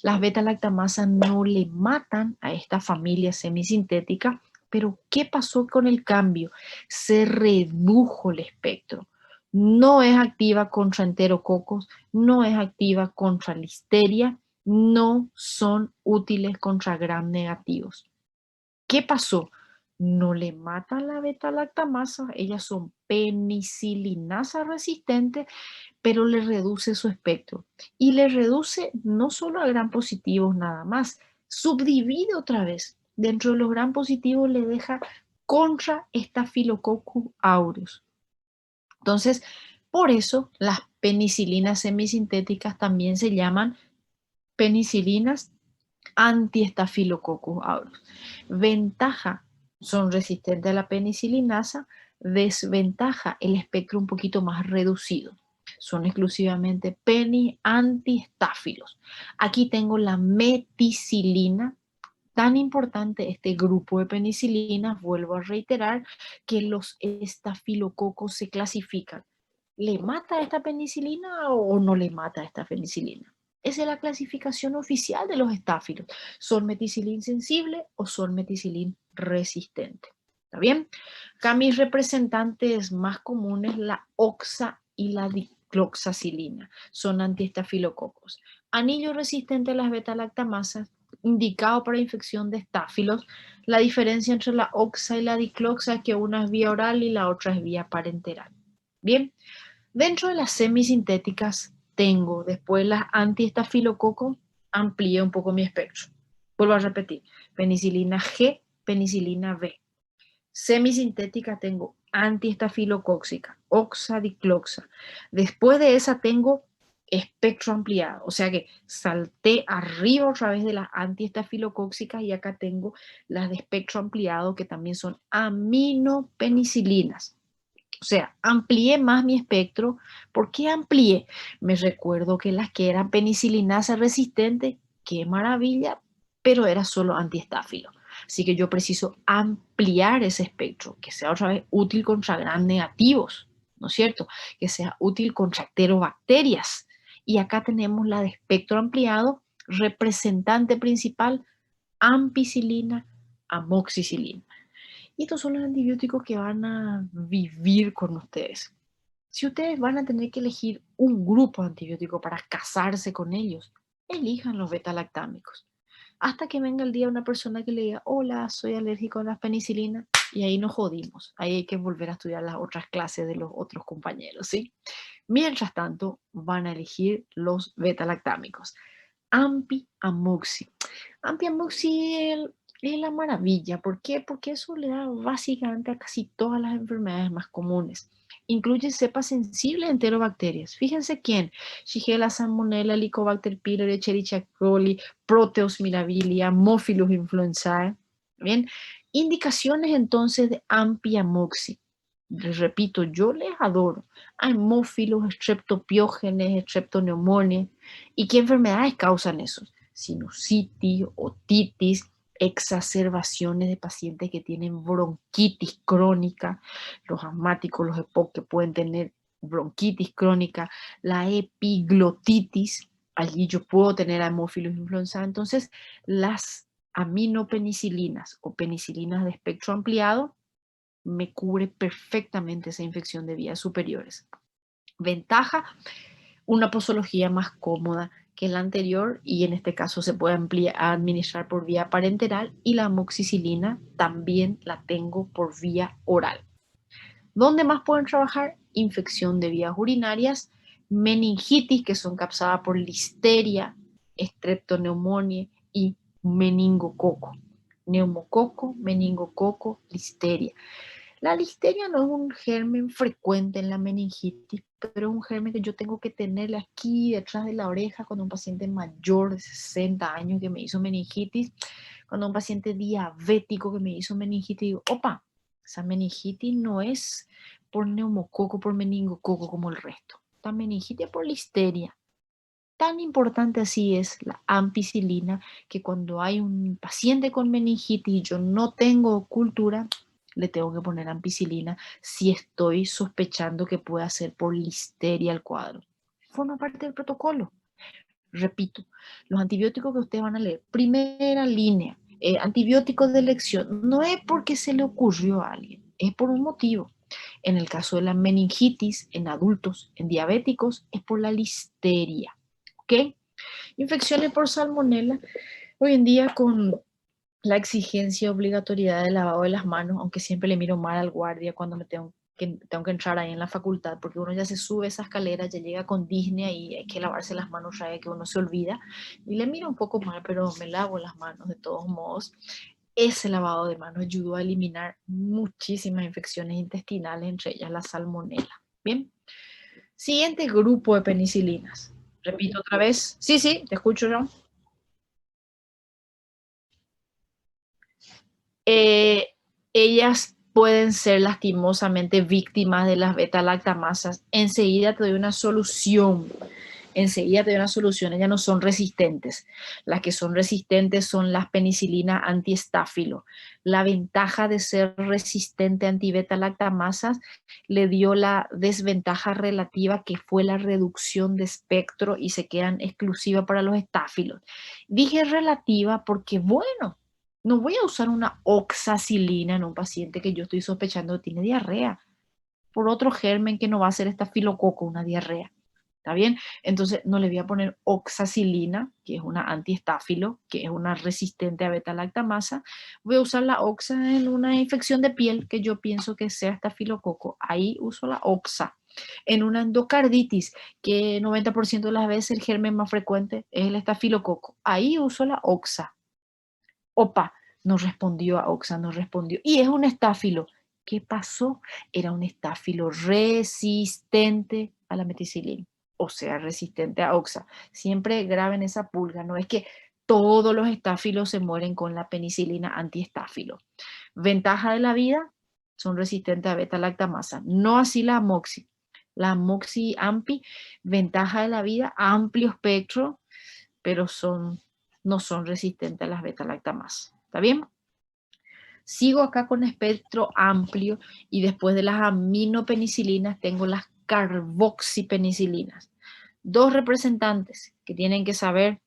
las beta-lactamasas no le matan a esta familia semisintética, pero ¿qué pasó con el cambio? Se redujo el espectro. No es activa contra enterococos, no es activa contra listeria, no son útiles contra gram negativos. ¿Qué pasó? No le matan la beta-lactamasa, ellas son penicilinasa resistentes, pero le reduce su espectro. Y le reduce no solo a gram positivos nada más, subdivide otra vez. Dentro de los gram positivos le deja contra Staphylococcus aureus. Entonces, por eso las penicilinas semisintéticas también se llaman penicilinas anti-Staphylococcus aureus. Ventaja: son resistentes a la penicilinasa. Desventaja: el espectro un poquito más reducido. son exclusivamente antiestáfilos. Aquí tengo la meticilina. Tan importante este grupo de penicilinas, vuelvo a reiterar, que los estafilococos se clasifican. ¿Le mata esta penicilina o no le mata esta penicilina? Esa es la clasificación oficial de los estáfilos. ¿Son meticilin sensible o son meticilin resistente? ¿Está bien? Acá mis representantes más comunes, la oxa y la dicloxacilina, son antiestafilococos. Anillo resistente a las beta-lactamasas, indicado para infección de estáfilos. La diferencia entre la oxa y la dicloxa es que una es vía oral y la otra es vía parenteral. Bien, dentro de las semisintéticas tengo después las antiestafilococos, amplié un poco mi espectro. Vuelvo a repetir, penicilina G, penicilina B. Semisintética tengo antiestafilocóxica, oxadicloxa. Después de esa tengo espectro ampliado, o sea que salté arriba otra vez de las antiestafilocóxicas y acá tengo las de espectro ampliado que también son aminopenicilinas. O sea, amplié más mi espectro. ¿Por qué amplié? Me recuerdo que las que eran penicilinasa resistente, qué maravilla, pero era solo antiestáfilo. Así que yo preciso ampliar ese espectro, que sea otra vez útil contra gram negativos, ¿no es cierto? Que sea útil contra enterobacterias. Y acá tenemos la de espectro ampliado, representante principal, ampicilina, amoxicilina. Y estos son los antibióticos que van a vivir con ustedes. Si ustedes van a tener que elegir un grupo de antibióticos para casarse con ellos, elijan los beta-lactámicos. Hasta que venga el día una persona que le diga, hola, soy alérgico a las penicilinas, y ahí nos jodimos. Ahí hay que volver a estudiar las otras clases de los otros compañeros, ¿sí? Mientras tanto, van a elegir los beta-lactámicos. Ampi-amoxi. Ampi-amoxi es la maravilla. ¿Por qué? Porque eso le da básicamente a casi todas las enfermedades más comunes. Incluye cepas sensibles de enterobacterias. Fíjense quién: Shigella, Salmonella, Helicobacter pylori, Escherichia coli, Proteus mirabilia, Haemophilus influenzae. Bien, indicaciones entonces de ampi-amoxi. Les repito, yo les adoro. Haemophilus, Streptopiógenes, Streptoneumoniae. ¿Y qué enfermedades causan eso? Sinusitis, otitis, exacerbaciones de pacientes que tienen bronquitis crónica, los asmáticos, los EPOC que pueden tener bronquitis crónica, la epiglotitis, allí yo puedo tener Haemophilus influenzae. Entonces, las aminopenicilinas o penicilinas de espectro ampliado me cubre perfectamente esa infección de vías superiores. Ventaja: una posología más cómoda que la anterior y en este caso se puede administrar por vía parenteral, y la amoxicilina también la tengo por vía oral. ¿Dónde más pueden trabajar? Infección de vías urinarias, meningitis que son causadas por listeria, streptoneumonia y meningococo. Neumococo, meningococo, listeria. La listeria no es un germen frecuente en la meningitis, pero es un germen que yo tengo que tenerle aquí detrás de la oreja cuando un paciente mayor de 60 años que me hizo meningitis, cuando un paciente diabético que me hizo meningitis, digo, opa, esa meningitis no es por neumococo, por meningococo como el resto. Esta meningitis es por listeria. Tan importante así es la ampicilina que cuando hay un paciente con meningitis y yo no tengo cultura, le tengo que poner ampicilina si estoy sospechando que pueda ser por listeria el cuadro. Forma parte del protocolo. Repito, los antibióticos que ustedes van a leer, primera línea, antibióticos de elección, no es porque se le ocurrió a alguien, es por un motivo. En el caso de la meningitis en adultos, en diabéticos, es por la listeria. ¿Ok? Infecciones por salmonela. Hoy en día con la exigencia, obligatoriedad de lavado de las manos, aunque siempre le miro mal al guardia cuando tengo que entrar ahí en la facultad, porque uno ya se sube esa escalera, ya llega con Disney y hay que lavarse las manos, ya que uno se olvida, y le miro un poco mal, pero me lavo las manos de todos modos. Ese lavado de manos ayudó a eliminar muchísimas infecciones intestinales, entre ellas la salmonela. Bien, siguiente grupo de penicilinas. Repito otra vez. Sí, sí, te escucho yo. Ellas pueden ser lastimosamente víctimas de las beta-lactamasas, enseguida te doy una solución. Enseguida te doy una solución, ellas no son resistentes. Las que son resistentes son las penicilinas antiestáfilo. La ventaja de ser resistente a antibeta-lactamasas le dio la desventaja relativa que fue la reducción de espectro y se quedan exclusivas para los estáfilos. Dije relativa porque, bueno, no voy a usar una oxacilina en un paciente que yo estoy sospechando que tiene diarrea por otro germen que no va a ser estafilococo, una diarrea. ¿Está bien? Entonces no le voy a poner oxacilina, que es una antiestáfilo, que es una resistente a beta-lactamasa. Voy a usar la oxa en una infección de piel que yo pienso que sea estafilococo. Ahí uso la oxa. En una endocarditis, que 90% de las veces el germen más frecuente es el estafilococo. Ahí uso la oxa. Opa, no respondió a oxa, no respondió. Y es un estáfilo. ¿Qué pasó? Era un estáfilo resistente a la meticilina, o sea, resistente a oxa. Siempre graben esa pulga, no es que todos los estáfilos se mueren con la penicilina antiestáfilo. Ventaja de la vida, son resistentes a beta-lactamasa, no así la amoxi. La amoxi ampi, ventaja de la vida, amplio espectro, pero no son resistentes a las beta-lactamasas. ¿Está bien? Sigo acá con espectro amplio y después de las aminopenicilinas tengo las carboxipenicilinas. Dos representantes que tienen que saber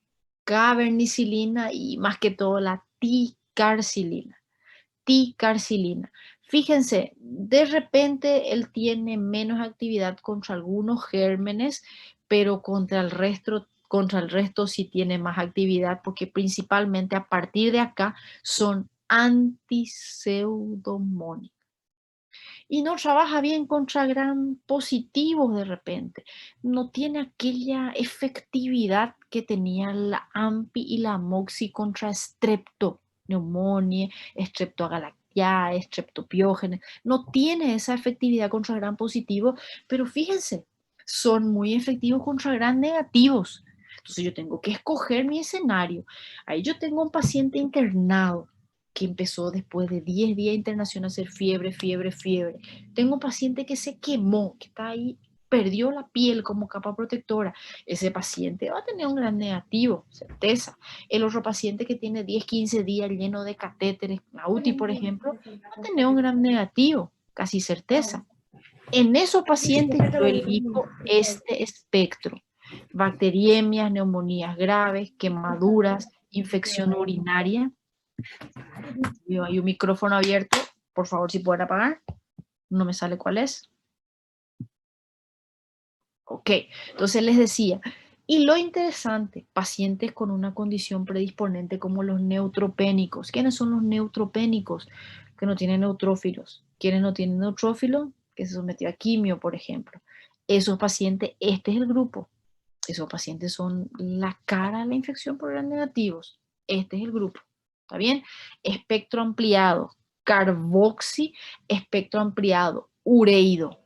cavernicilina y más que todo la ticarcilina. Ticarcilina. Fíjense, de repente él tiene menos actividad contra algunos gérmenes, pero contra el resto sí tiene más actividad, porque principalmente a partir de acá son antiseudomónicos. Y no trabaja bien contra gran positivos de repente. No tiene aquella efectividad que tenía la AMPI y la MOXI contra streptoneumonia, streptogalactiae, streptopiógenes. No tiene esa efectividad contra gran positivo, pero fíjense, son muy efectivos contra gran negativos. Entonces yo tengo que escoger mi escenario. Ahí yo tengo un paciente internado que empezó después de 10 días de internación a hacer fiebre, fiebre, fiebre. Tengo un paciente que se quemó, que está ahí, perdió la piel como capa protectora. Ese paciente va a tener un gran negativo, certeza. El otro paciente que tiene 10, 15 días lleno de catéteres, la UTI, por ejemplo, va a tener un gran negativo, casi certeza. En esos pacientes yo elijo este espectro. Bacteriemias, neumonías graves, quemaduras, infección urinaria. Hay un micrófono abierto, por favor, si pueden apagar. No me sale cuál es. Ok, entonces les decía, y lo interesante, pacientes con una condición predisponente como los neutropénicos. ¿Quiénes son los neutropénicos? Que no tienen neutrófilos. ¿Quiénes no tienen neutrófilos? Que se sometió a quimio, por ejemplo. Esos pacientes, este es el grupo. Esos pacientes son la cara a la infección por gran negativos. Este es el grupo. ¿Está bien? Espectro ampliado, carboxi, espectro ampliado, ureido.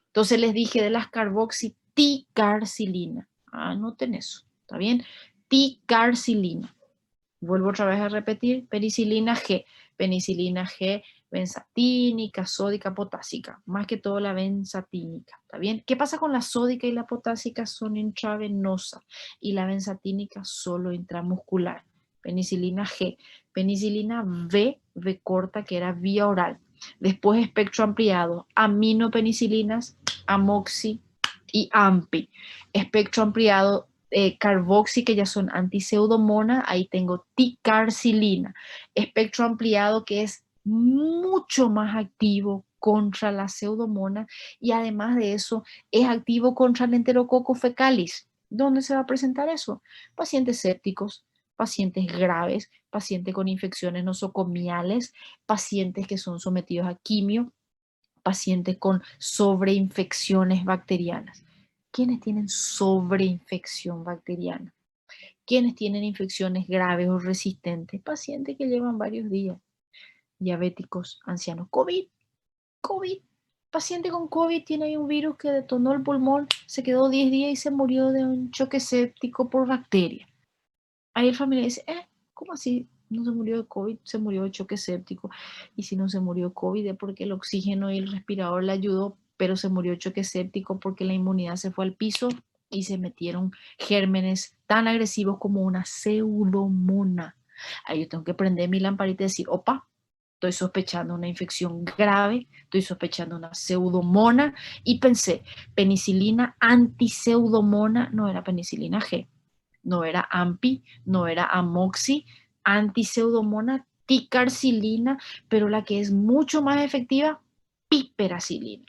Entonces les dije de las carboxi, ticarcilina. Anoten eso, ¿está bien? Ticarcilina. Vuelvo otra vez a repetir, penicilina G, benzatínica, sódica, potásica, más que todo la benzatínica, ¿está bien? ¿Qué pasa con la sódica y la potásica? Son intravenosa y la benzatínica solo intramuscular. Penicilina G, penicilina V corta, que era vía oral. Después espectro ampliado, aminopenicilinas, amoxi y ampi. Espectro ampliado, carboxi, que ya son antiseudomona, ahí tengo ticarcilina. Espectro ampliado, que es mucho más activo contra la pseudomona y además de eso es activo contra el enterococo fecalis. ¿Dónde se va a presentar eso? Pacientes sépticos, pacientes graves, pacientes con infecciones nosocomiales, pacientes que son sometidos a quimio, pacientes con sobreinfecciones bacterianas. ¿Quiénes tienen sobreinfección bacteriana? ¿Quiénes tienen infecciones graves o resistentes? Pacientes que llevan varios días. Diabéticos, ancianos. COVID. Paciente con COVID tiene ahí un virus que detonó el pulmón, se quedó 10 días y se murió de un choque séptico por bacteria. Ahí el familiar dice, ¿cómo así? No se murió de COVID, se murió de choque séptico. Y si no se murió de COVID es porque el oxígeno y el respirador le ayudó, pero se murió de choque séptico porque la inmunidad se fue al piso y se metieron gérmenes tan agresivos como una pseudomonas. Ahí yo tengo que prender mi lamparita y decir, opa, estoy sospechando una infección grave, estoy sospechando una pseudomonas y pensé, penicilina antipseudomonas, no era penicilina G, no era AMPI, no era amoxi, antipseudomonas, ticarcilina, pero la que es mucho más efectiva, piperacilina.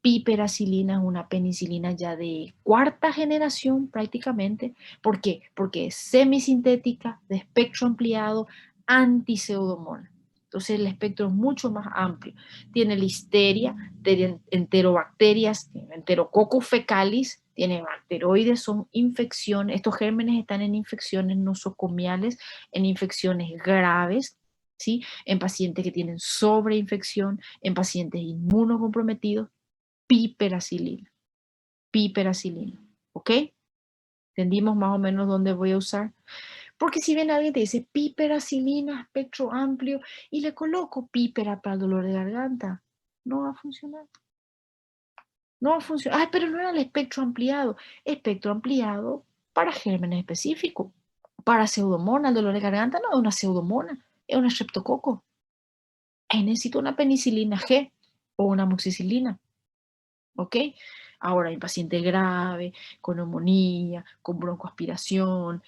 Piperacilina es una penicilina ya de cuarta generación prácticamente. ¿Por qué? Porque es semisintética, de espectro ampliado, antipseudomonas. Entonces el espectro es mucho más amplio. Tiene listeria, tiene enterobacterias, tiene enterococcus fecalis, tiene bacteroides, son infecciones. Estos gérmenes están en infecciones nosocomiales, en infecciones graves, ¿sí? En pacientes que tienen sobreinfección, en pacientes inmunocomprometidos, piperacilina, piperacilina, ¿ok? ¿Entendimos más o menos dónde voy a usar? Porque si bien alguien te dice piperacilina, espectro amplio, y le coloco pípera para el dolor de garganta, no va a funcionar. No va a funcionar. Ay, pero no era el espectro ampliado. Espectro ampliado para gérmenes específicos. Para pseudomonas, el dolor de garganta no es una pseudomona, es un estreptococo. Ahí necesito una penicilina G o una amoxicilina. ¿Ok? Ahora, en paciente grave, con neumonía, con broncoaspiración,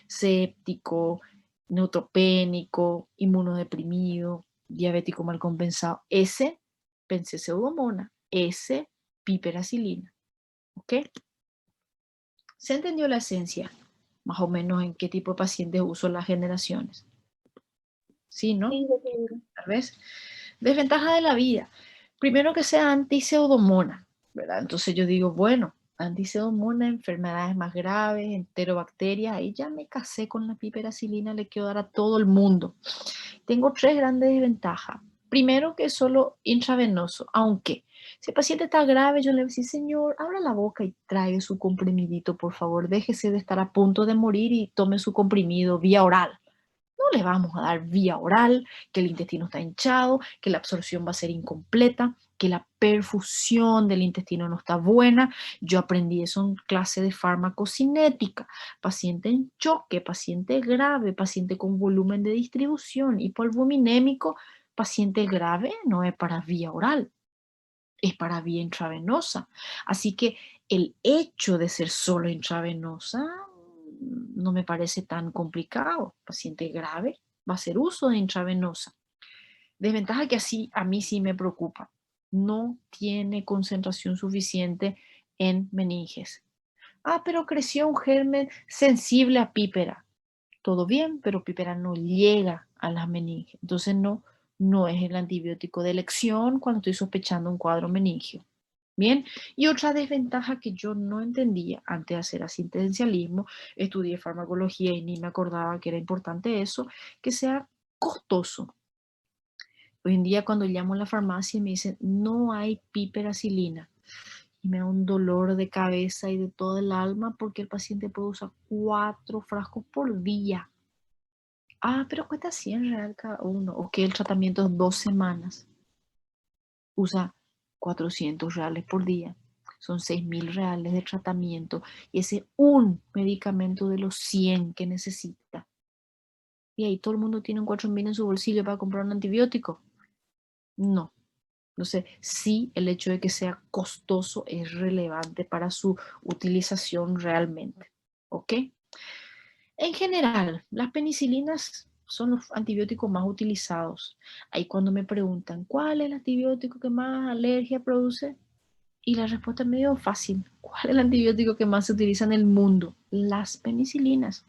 séptico, neutropénico, inmunodeprimido, diabético mal compensado, ese, pensé pseudomona, ese, piperacilina. ¿Ok? ¿Se entendió la esencia? Más o menos en qué tipo de pacientes uso las generaciones. ¿Sí, no? Sim, doutora. Tal vez. Desventaja de la vida. Primero que sea antipseudomonas, ¿verdad? Entonces yo digo, bueno, antipseudomonas, enfermedades más graves, enterobacterias, ahí ya me casé con la piperacilina, le quiero dar a todo el mundo. Tengo tres grandes desventajas. Primero que es solo intravenoso, aunque si el paciente está grave, yo le voy a decir, señor, abra la boca y trague su comprimidito, por favor, déjese de estar a punto de morir y tome su comprimido vía oral. No le vamos a dar vía oral, que el intestino está hinchado, que la absorción va a ser incompleta, que la perfusión del intestino no está buena. Yo aprendí eso en clase de farmacocinética. Paciente en choque, paciente grave, paciente con volumen de distribución, hipoalbuminémico, paciente grave no es para vía oral, es para vía intravenosa. Así que el hecho de ser solo intravenosa no me parece tan complicado. Paciente grave va a hacer uso de intravenosa. Desventaja que así a mí sí me preocupa. No tiene concentración suficiente en meninges. Ah, pero creció un germen sensible a pípera. Todo bien, pero pípera no llega a las meninges. Entonces no es el antibiótico de elección cuando estoy sospechando un cuadro meningio. Bien, y otra desventaja que yo no entendía antes de hacer asistencialismo, estudié farmacología y ni me acordaba que era importante eso, que sea costoso. Hoy en día cuando llamo a la farmacia me dicen, no hay piperacilina. Y me da un dolor de cabeza y de todo el alma porque el paciente puede usar 4 frascos por día. Ah, pero cuesta 100 real cada uno. Ok, el tratamiento es 2 semanas. Usa 400 reales por día. Son 6.000 reales de tratamiento. Y ese es un medicamento de los 100 que necesita. Y ahí todo el mundo tiene un 4.000 en su bolsillo para comprar un antibiótico. No. Entonces, sí, el hecho de que sea costoso es relevante para su utilización realmente. ¿Ok? En general, las penicilinas son los antibióticos más utilizados. Ahí cuando me preguntan, ¿cuál es el antibiótico que más alergia produce? Y la respuesta es medio fácil. ¿Cuál es el antibiótico que más se utiliza en el mundo? Las penicilinas.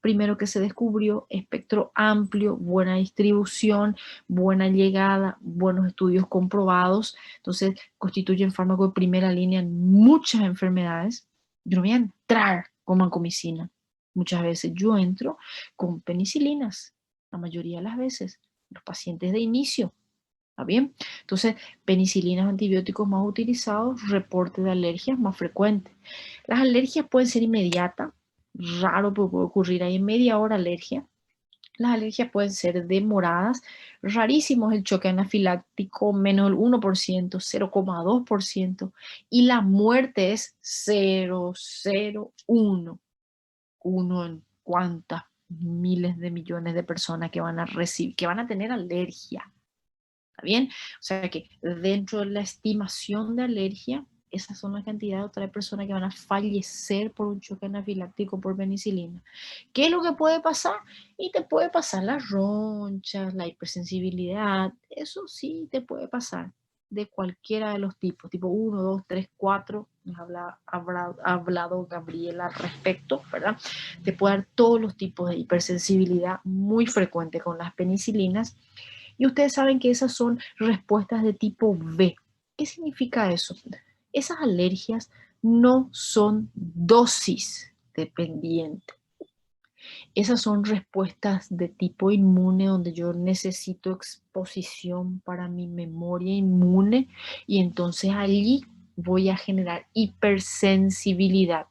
Primero que se descubrió, espectro amplio, buena distribución, buena llegada, buenos estudios comprobados. Entonces, constituyen fármaco de primera línea en muchas enfermedades. Yo no voy a entrar con vancomicina. Muchas veces yo entro con penicilinas, la mayoría de las veces, los pacientes de inicio. ¿Está bien? Entonces, penicilinas, antibióticos más utilizados, reporte de alergias más frecuente. Las alergias pueden ser inmediatas, raro, pero puede ocurrir ahí en media hora alergia. Las alergias pueden ser demoradas, rarísimo es el choque anafiláctico, menos el 1%, 0,2%, y la muerte es 0,01, uno en cuántas miles de millones de personas que van a recibir, que van a tener alergia. ¿Está bien? O sea que dentro de la estimación de alergia, esas son las cantidades de otras personas que van a fallecer por un choque anafiláctico por penicilina. ¿Qué es lo que puede pasar? Y te puede pasar las ronchas, la hipersensibilidad, eso sí te puede pasar de cualquiera de los tipos, tipo 1, 2, 3, 4, nos habrá hablado Gabriela al respecto, ¿verdad? Te puede dar todos los tipos de hipersensibilidad muy frecuente con las penicilinas. Y ustedes saben que esas son respuestas de tipo B. ¿Qué significa eso? Esas alergias no son dosis dependientes. Esas son respuestas de tipo inmune donde yo necesito exposición para mi memoria inmune y entonces allí voy a generar hipersensibilidad,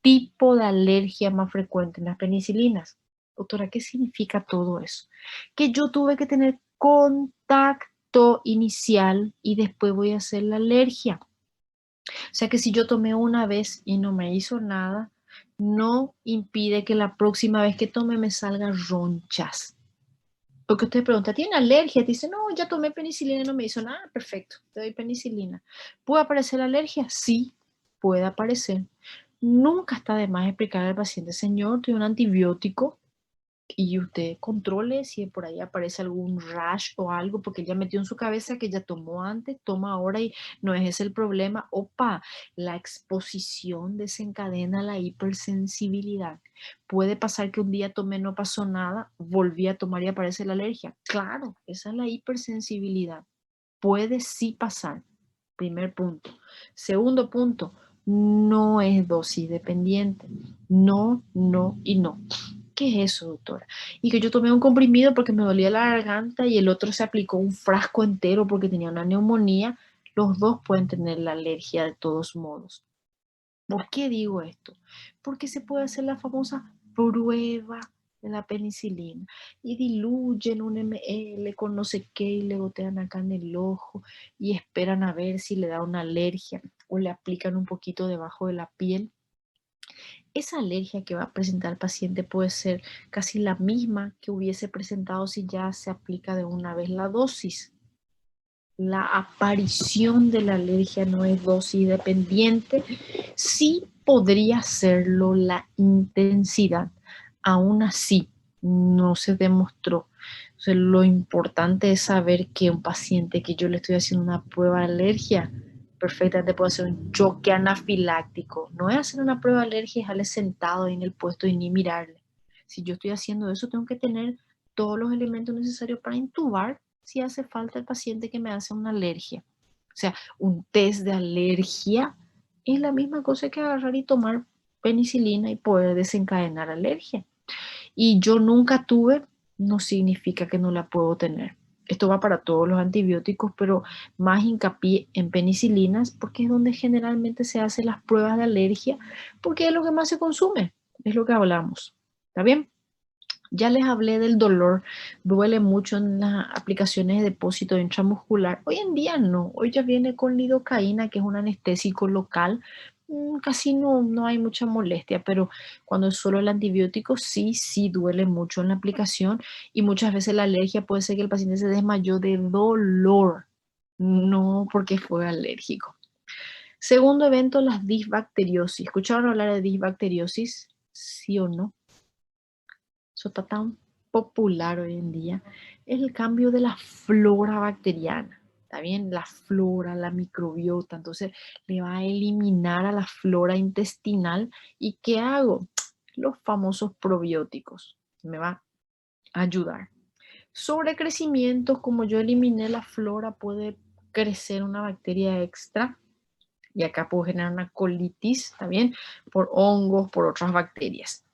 tipo de alergia más frecuente en las penicilinas. Doctora, ¿qué significa todo eso? Que yo tuve que tener contacto inicial y después voy a hacer la alergia. O sea que si yo tomé una vez y no me hizo nada, no impide que la próxima vez que tome me salgan ronchas. Porque usted pregunta, ¿tiene alergia? Te dice, no, ya tomé penicilina y no me hizo nada. Perfecto, te doy penicilina. ¿Puede aparecer la alergia? Sí, puede aparecer. Nunca está de más explicar al paciente, señor, tiene un antibiótico y usted controle si por ahí aparece algún rash o algo, porque ya metió en su cabeza que ya tomó antes, toma ahora y no es ese el problema. Opa, la exposición desencadena la hipersensibilidad. Puede pasar que un día tomé, no pasó nada, volví a tomar y aparece la alergia. Claro, esa es la hipersensibilidad. Puede sí pasar. Primer punto. Segundo punto, no es dosis dependiente. No, no y no. ¿Qué es eso, doctora? Y que yo tomé un comprimido porque me dolía la garganta y el otro se aplicó un frasco entero porque tenía una neumonía. Los dos pueden tener la alergia de todos modos. ¿Por qué digo esto? Porque se puede hacer la famosa prueba de la penicilina y diluyen un ml con no sé qué y le gotean acá en el ojo y esperan a ver si le da una alergia o le aplican un poquito debajo de la piel. Esa alergia que va a presentar el paciente puede ser casi la misma que hubiese presentado si ya se aplica de una vez la dosis. La aparición de la alergia no es dosis dependiente, sí podría serlo la intensidad. Aún así, no se demostró. O sea, lo importante es saber que un paciente que yo le estoy haciendo una prueba de alergia, perfectamente puede hacer un choque anafiláctico. No es hacer una prueba de alergia, es dejarle sentado ahí en el puesto y ni mirarle. Si yo estoy haciendo eso, tengo que tener todos los elementos necesarios para intubar si hace falta el paciente que me hace una alergia. O sea, un test de alergia es la misma cosa que agarrar y tomar penicilina y poder desencadenar alergia. Y yo nunca tuve, no significa que no la puedo tener. Esto va para todos los antibióticos, pero más hincapié en penicilinas porque es donde generalmente se hacen las pruebas de alergia, porque es lo que más se consume, es lo que hablamos. ¿Está bien? Ya les hablé del dolor, duele mucho en las aplicaciones de depósito intramuscular. Hoy en día no, hoy ya viene con lidocaína, que es un anestésico local. Casi no hay mucha molestia, pero cuando es solo el antibiótico, sí duele mucho en la aplicación y muchas veces la alergia puede ser que el paciente se desmayó de dolor, no porque fue alérgico. Segundo evento, las disbacteriosis. ¿Escucharon hablar de disbacteriosis? ¿Sí o no? Eso está tan popular hoy en día, es el cambio de la flora bacteriana. ¿Está bien? La flora, la microbiota, entonces le va a eliminar a la flora intestinal. ¿Y qué hago? Los famosos probióticos. Me va a ayudar. Sobre crecimiento, como yo eliminé la flora, puede crecer una bacteria extra y acá puedo generar una colitis, ¿está bien? Por hongos, por otras bacterias.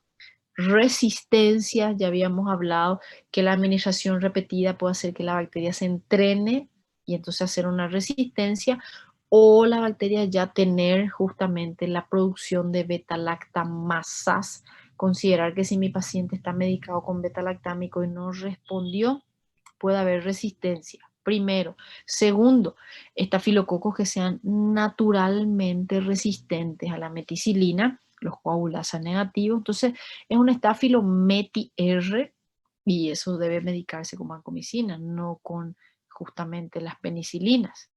Resistencia, ya habíamos hablado que la administración repetida puede hacer que la bacteria se entrene y entonces hacer una resistencia o la bacteria ya tener justamente la producción de beta-lactamasas considerar que si mi paciente está medicado con beta-lactámico y no respondió, puede haber resistencia. Primero. Segundo, estafilococos que sean naturalmente resistentes a la meticilina, los coagulasa negativos. Entonces, es un estafilo meti-R y eso debe medicarse con vancomicina, no con justamente las penicilinas.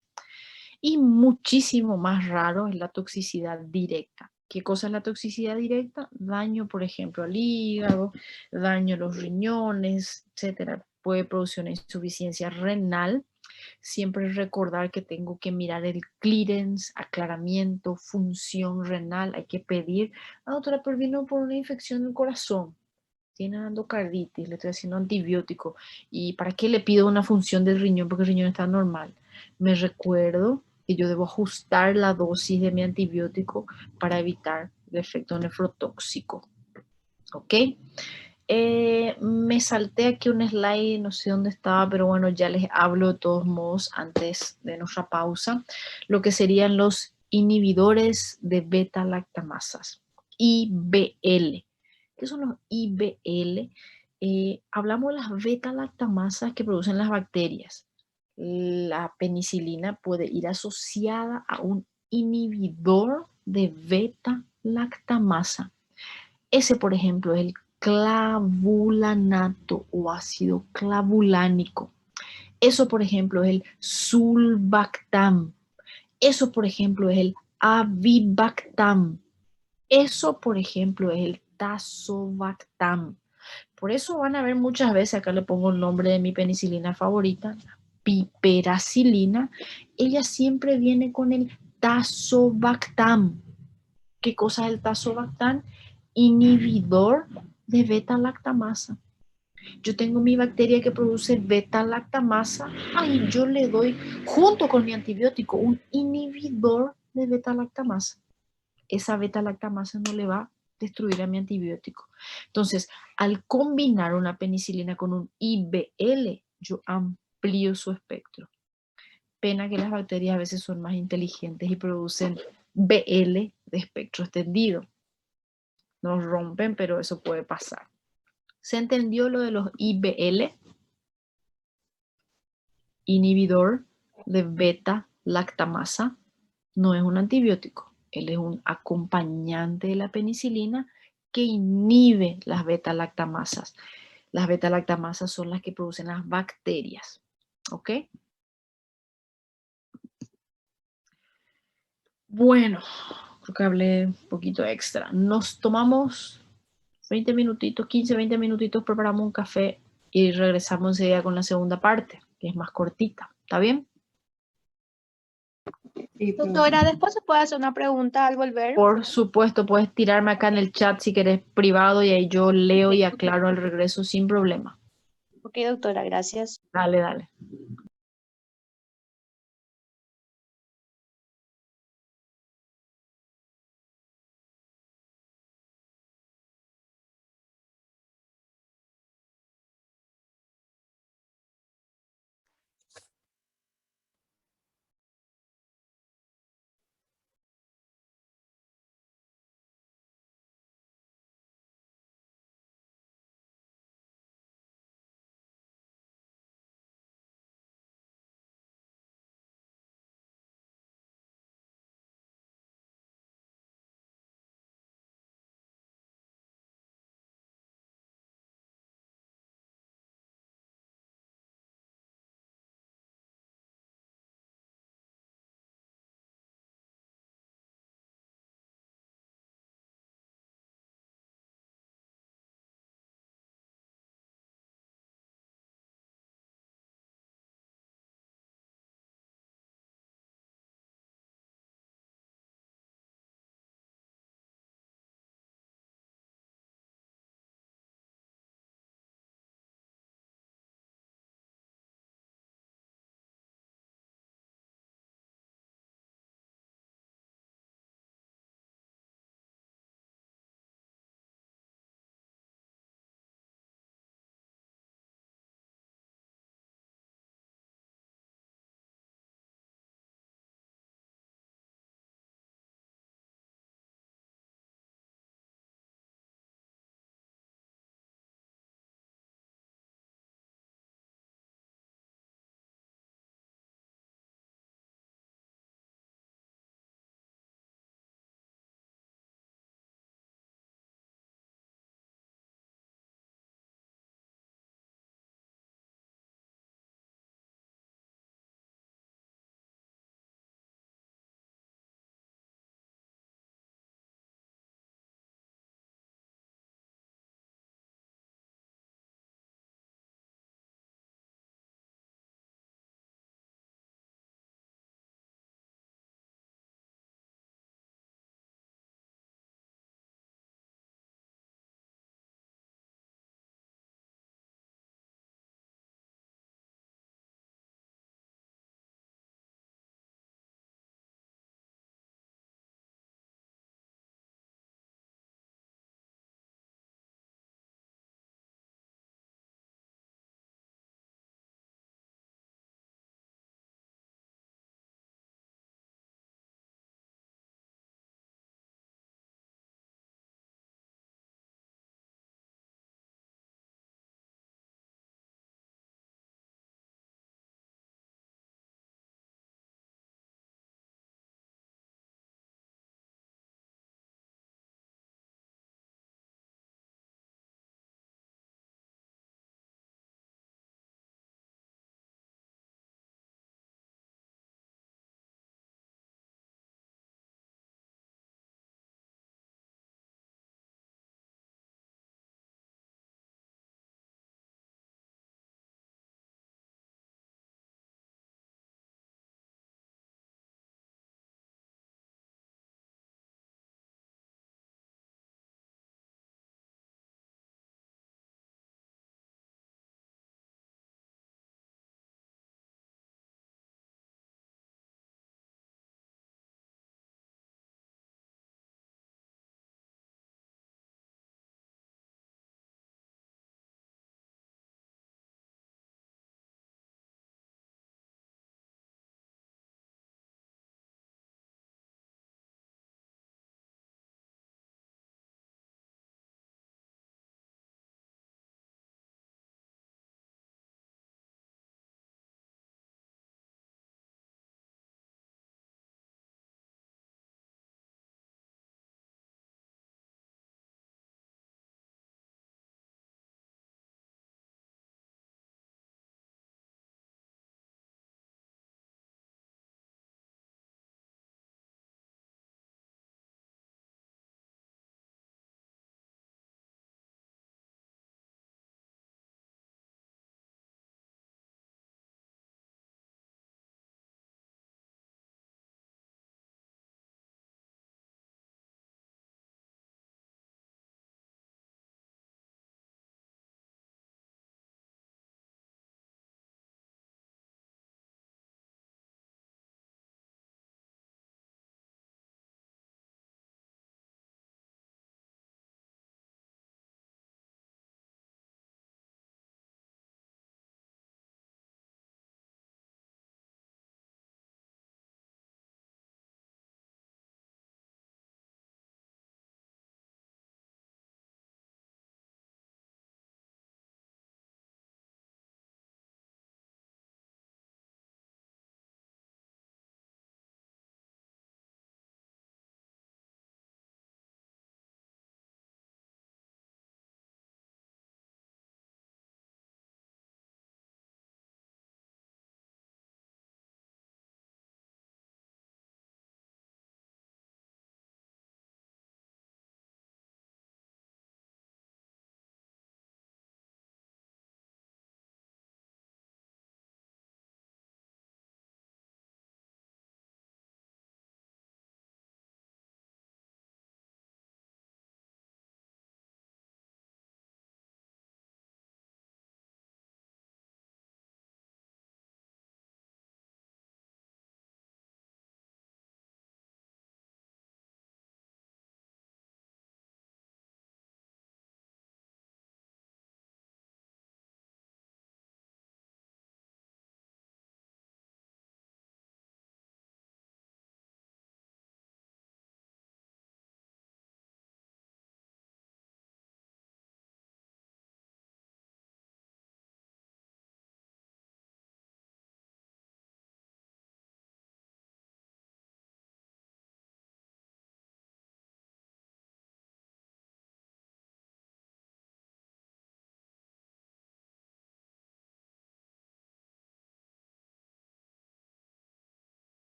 Y muchísimo más raro es la toxicidad directa. ¿Qué cosa es la toxicidad directa? Daño, por ejemplo, al hígado, daño a los riñones, etcétera. Puede producir una insuficiencia renal. Siempre recordar que tengo que mirar el clearance, aclaramiento, función renal. Hay que pedir, doctora, pero vino por una infección del corazón. Tiene endocarditis, le estoy haciendo antibiótico. ¿Y para qué le pido una función del riñón? Porque el riñón está normal. Me recuerdo que yo debo ajustar la dosis de mi antibiótico para evitar el efecto nefrotóxico. ¿Ok? Me salté aquí un slide, no sé dónde estaba, pero bueno, ya les hablo de todos modos antes de nuestra pausa, lo que serían los inhibidores de beta-lactamasas, IBL. ¿Qué son los IBL? Hablamos de las beta-lactamasas que producen las bacterias. La penicilina puede ir asociada a un inhibidor de beta-lactamasa. Ese, por ejemplo, es el clavulanato o ácido clavulánico. Eso, por ejemplo, es el sulbactam. Eso, por ejemplo, es el avibactam. Eso, por ejemplo, es el tazobactam. Por eso van a ver muchas veces, acá le pongo el nombre de mi penicilina favorita, piperacilina. Ella siempre viene con el tazobactam. ¿Qué cosa es el tazobactam? Inhibidor de beta-lactamasa. Yo tengo mi bacteria que produce beta-lactamasa, ahí yo le doy, junto con mi antibiótico, un inhibidor de beta-lactamasa. Esa beta-lactamasa no le va a destruir a mi antibiótico. Entonces, al combinar una penicilina con un IBL, yo amplío su espectro. Pena que las bacterias a veces son más inteligentes y producen BL de espectro extendido. Nos rompen, pero eso puede pasar. ¿Se entendió lo de los IBL? Inhibidor de beta-lactamasa. No es un antibiótico. Él es un acompañante de la penicilina que inhibe las beta-lactamasas. Las beta-lactamasas son las que producen las bacterias. ¿Ok? Bueno, creo que hablé un poquito extra. Nos tomamos 20 minutitos, 15, 20 minutitos, preparamos un café y regresamos enseguida con la segunda parte, que es más cortita. ¿Está bien? Sí, Doctora, después se puede hacer una pregunta al volver. Por supuesto, puedes tirarme acá en el chat si querés privado y ahí yo leo y aclaro al regreso sin problema. Ok, doctora, gracias. Dale, dale.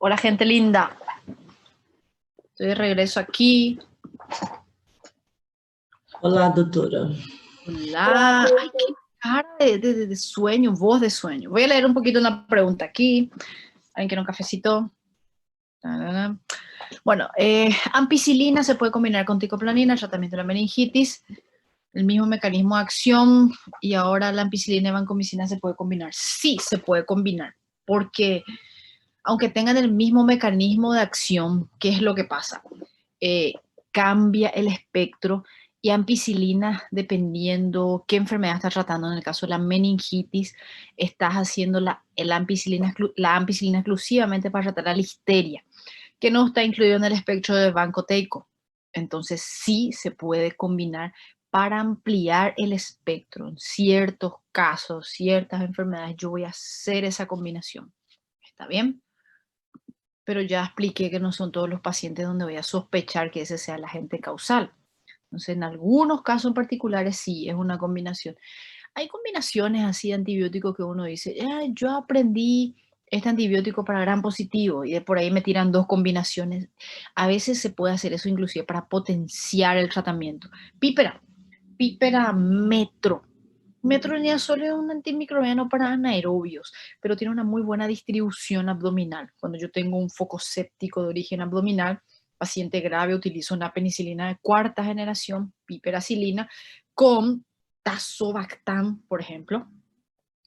Hola, gente linda. Estoy de regreso aquí. Olá, doutora. Hola. Ay, qué cara de sueño, voz de sueño. Voy a leer un poquito una pregunta aquí. ¿Alguien quiere un cafecito? Bueno, ampicilina se puede combinar con ticoplanina, el tratamiento de la meningitis, el mismo mecanismo de acción, y ahora la ampicilina y vancomicina se puede combinar. Sí, se puede combinar, porque aunque tengan el mismo mecanismo de acción, ¿qué es lo que pasa? Cambia el espectro y ampicilina, dependiendo qué enfermedad estás tratando. En el caso de la meningitis, estás haciendo la ampicilina exclusivamente para tratar la listeria, que no está incluido en el espectro de vancoteico. Entonces sí se puede combinar para ampliar el espectro. En ciertos casos, ciertas enfermedades, yo voy a hacer esa combinación. ¿Está bien? Pero ya expliqué que no son todos los pacientes donde voy a sospechar que ese sea el agente causal. Entonces, en algunos casos particulares sí es una combinación. Hay combinaciones así de antibióticos que uno dice, yo aprendí este antibiótico para gram positivo y de por ahí me tiran 2 combinaciones. A veces se puede hacer eso inclusive para potenciar el tratamiento. Pípera metro. Metronidazol es un antimicrobiano para anaerobios, pero tiene una muy buena distribución abdominal. Cuando yo tengo un foco séptico de origen abdominal, paciente grave, utilizo una penicilina de 4ª generación, piperacilina, con tazobactam, por ejemplo,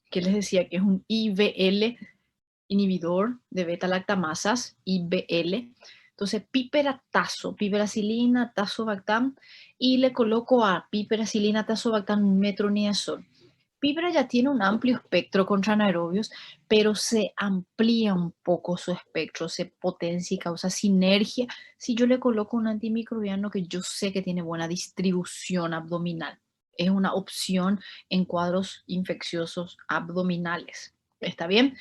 que les decía que es un IBL, inhibidor de beta-lactamasas, IBL. Entonces, piperacilina, tazobactam, y le coloco a piperacilina, tazobactam, metronidazol. Pipera ya tiene un amplio espectro contra anaerobios, pero se amplía un poco su espectro, se potencia y causa sinergia si yo le coloco un antimicrobiano que yo sé que tiene buena distribución abdominal. Es una opción en cuadros infecciosos abdominales. ¿Está bien?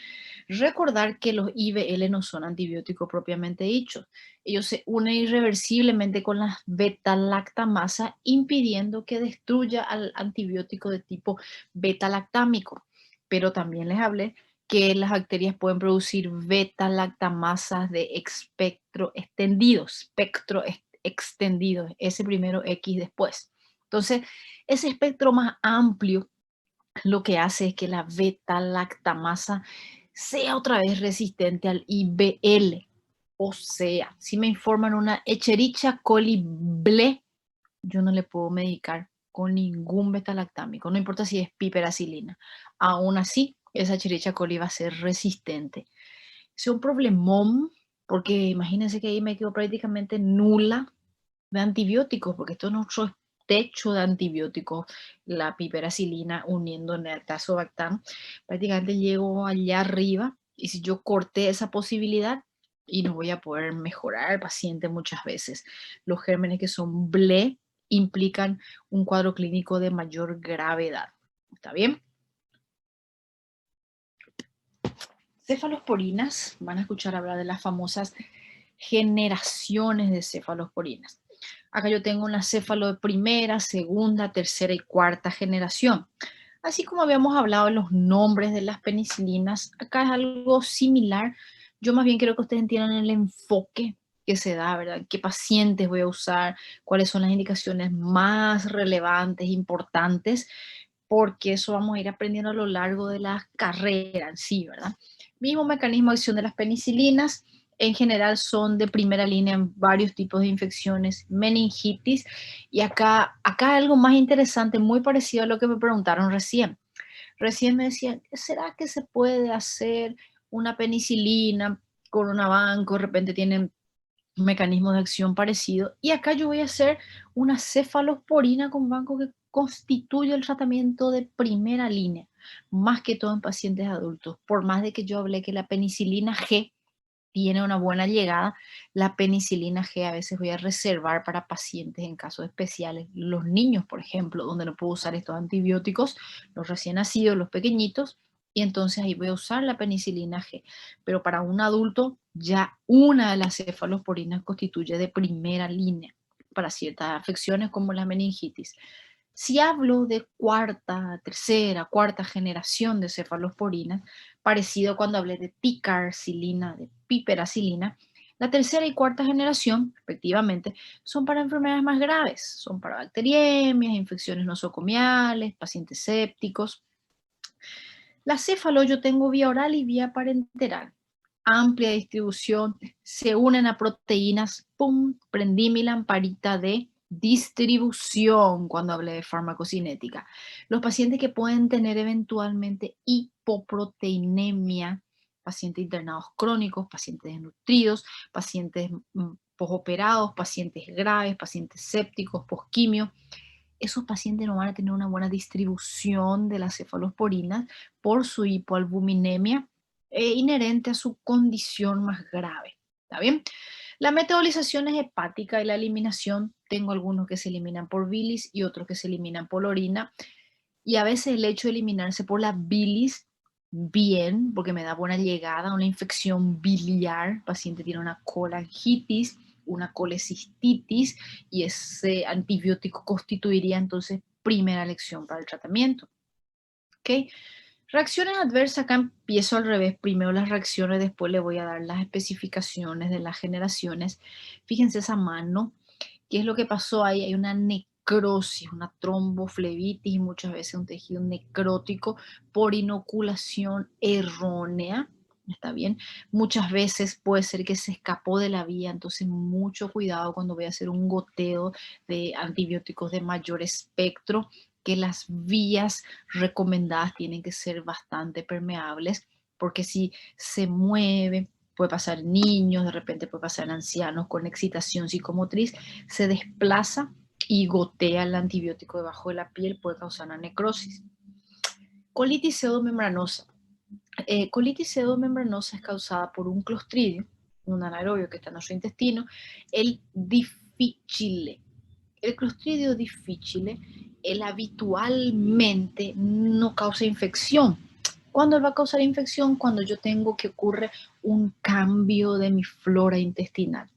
Recordar que los IBL no son antibióticos propiamente dichos. Ellos se unen irreversiblemente con las beta-lactamasa, impidiendo que destruya al antibiótico de tipo beta-lactámico. Pero también les hablé que las bacterias pueden producir beta-lactamasas de espectro extendido, ese primero X después. Entonces, ese espectro más amplio lo que hace es que la beta-lactamasa sea otra vez resistente al IBL. O sea, si me informan una Escherichia coli ble, yo no le puedo medicar con ningún beta-lactámico, no importa si es piperacilina. Aún así, esa Escherichia coli va a ser resistente. Es un problemón, porque imagínense que ahí me quedo prácticamente nula de antibióticos, porque esto no es techo de antibióticos, la piperacilina uniendo en el tazobactam, prácticamente llego allá arriba, y si yo corté esa posibilidad, y no voy a poder mejorar al paciente muchas veces. Los gérmenes que son BLE implican un cuadro clínico de mayor gravedad. ¿Está bien? Cefalosporinas, van a escuchar hablar de las famosas generaciones de cefalosporinas. Acá yo tengo una céfalo de primera, segunda, tercera y cuarta generación. Así como habíamos hablado de los nombres de las penicilinas, acá es algo similar. Yo más bien quiero que ustedes entiendan el enfoque que se da, ¿verdad? ¿Qué pacientes voy a usar? ¿Cuáles son las indicaciones más relevantes, importantes? Porque eso vamos a ir aprendiendo a lo largo de la carrera en sí, ¿verdad? Mismo mecanismo de acción de las penicilinas, en general son de primera línea en varios tipos de infecciones, meningitis, y acá algo más interesante, muy parecido a lo que me preguntaron recién. Recién me decían, ¿será que se puede hacer una penicilina con una banco? De repente tienen un mecanismo de acción parecido. Y acá yo voy a hacer una cefalosporina con banco que constituye el tratamiento de primera línea, más que todo en pacientes adultos. Por más de que yo hablé que la penicilina G tiene una buena llegada, la penicilina G a veces voy a reservar para pacientes en casos especiales. Los niños, por ejemplo, donde no puedo usar estos antibióticos, los recién nacidos, los pequeñitos, y entonces ahí voy a usar la penicilina G. Pero para un adulto, ya una de las cefalosporinas constituye de primera línea para ciertas afecciones como la meningitis. Si hablo de tercera, cuarta generación de cefalosporinas, parecido cuando hablé de ticarcilina, de piperacilina. La tercera y cuarta generación, respectivamente, son para enfermedades más graves, son para bacteriemias, infecciones nosocomiales, pacientes sépticos. La céfalo yo tengo vía oral y vía parenteral. Amplia distribución, se unen a proteínas, ¡pum! Prendí mi lamparita de distribución cuando hablé de farmacocinética. Los pacientes que pueden tener eventualmente hipoproteinemia, pacientes internados crónicos, pacientes desnutridos, pacientes posoperados, pacientes graves, pacientes sépticos, posquimio, esos pacientes no van a tener una buena distribución de las cefalosporinas por su hipoalbuminemia inherente a su condición más grave. ¿Está bien? La metabolización es hepática y la eliminación, tengo algunos que se eliminan por bilis y otros que se eliminan por orina. Y a veces el hecho de eliminarse por la bilis, bien, porque me da buena llegada, una infección biliar, el paciente tiene una colangitis, una colecistitis, y ese antibiótico constituiría entonces primera elección para el tratamiento. ¿Ok? Reacciones adversas, acá empiezo al revés, primero las reacciones, después le voy a dar las especificaciones de las generaciones. Fíjense esa mano, ¿qué es lo que pasó ahí? Hay una necrosis, una tromboflebitis y muchas veces un tejido necrótico por inoculación errónea. ¿Está bien? Muchas veces puede ser que se escapó de la vía, entonces mucho cuidado cuando voy a hacer un goteo de antibióticos de mayor espectro, que las vías recomendadas tienen que ser bastante permeables, porque si se mueve, puede pasar en niños, de repente puede pasar en ancianos con excitación psicomotriz, se desplaza y gotea el antibiótico debajo de la piel, puede causar una necrosis. Colitis pseudomembranosa. Colitis pseudomembranosa es causada por un clostridio, un anaerobio que está en nuestro intestino, el difficile. El clostridio difficile, él habitualmente no causa infección. ¿Cuándo él va a causar infección? Cuando yo tengo que ocurre un cambio de mi flora intestinal.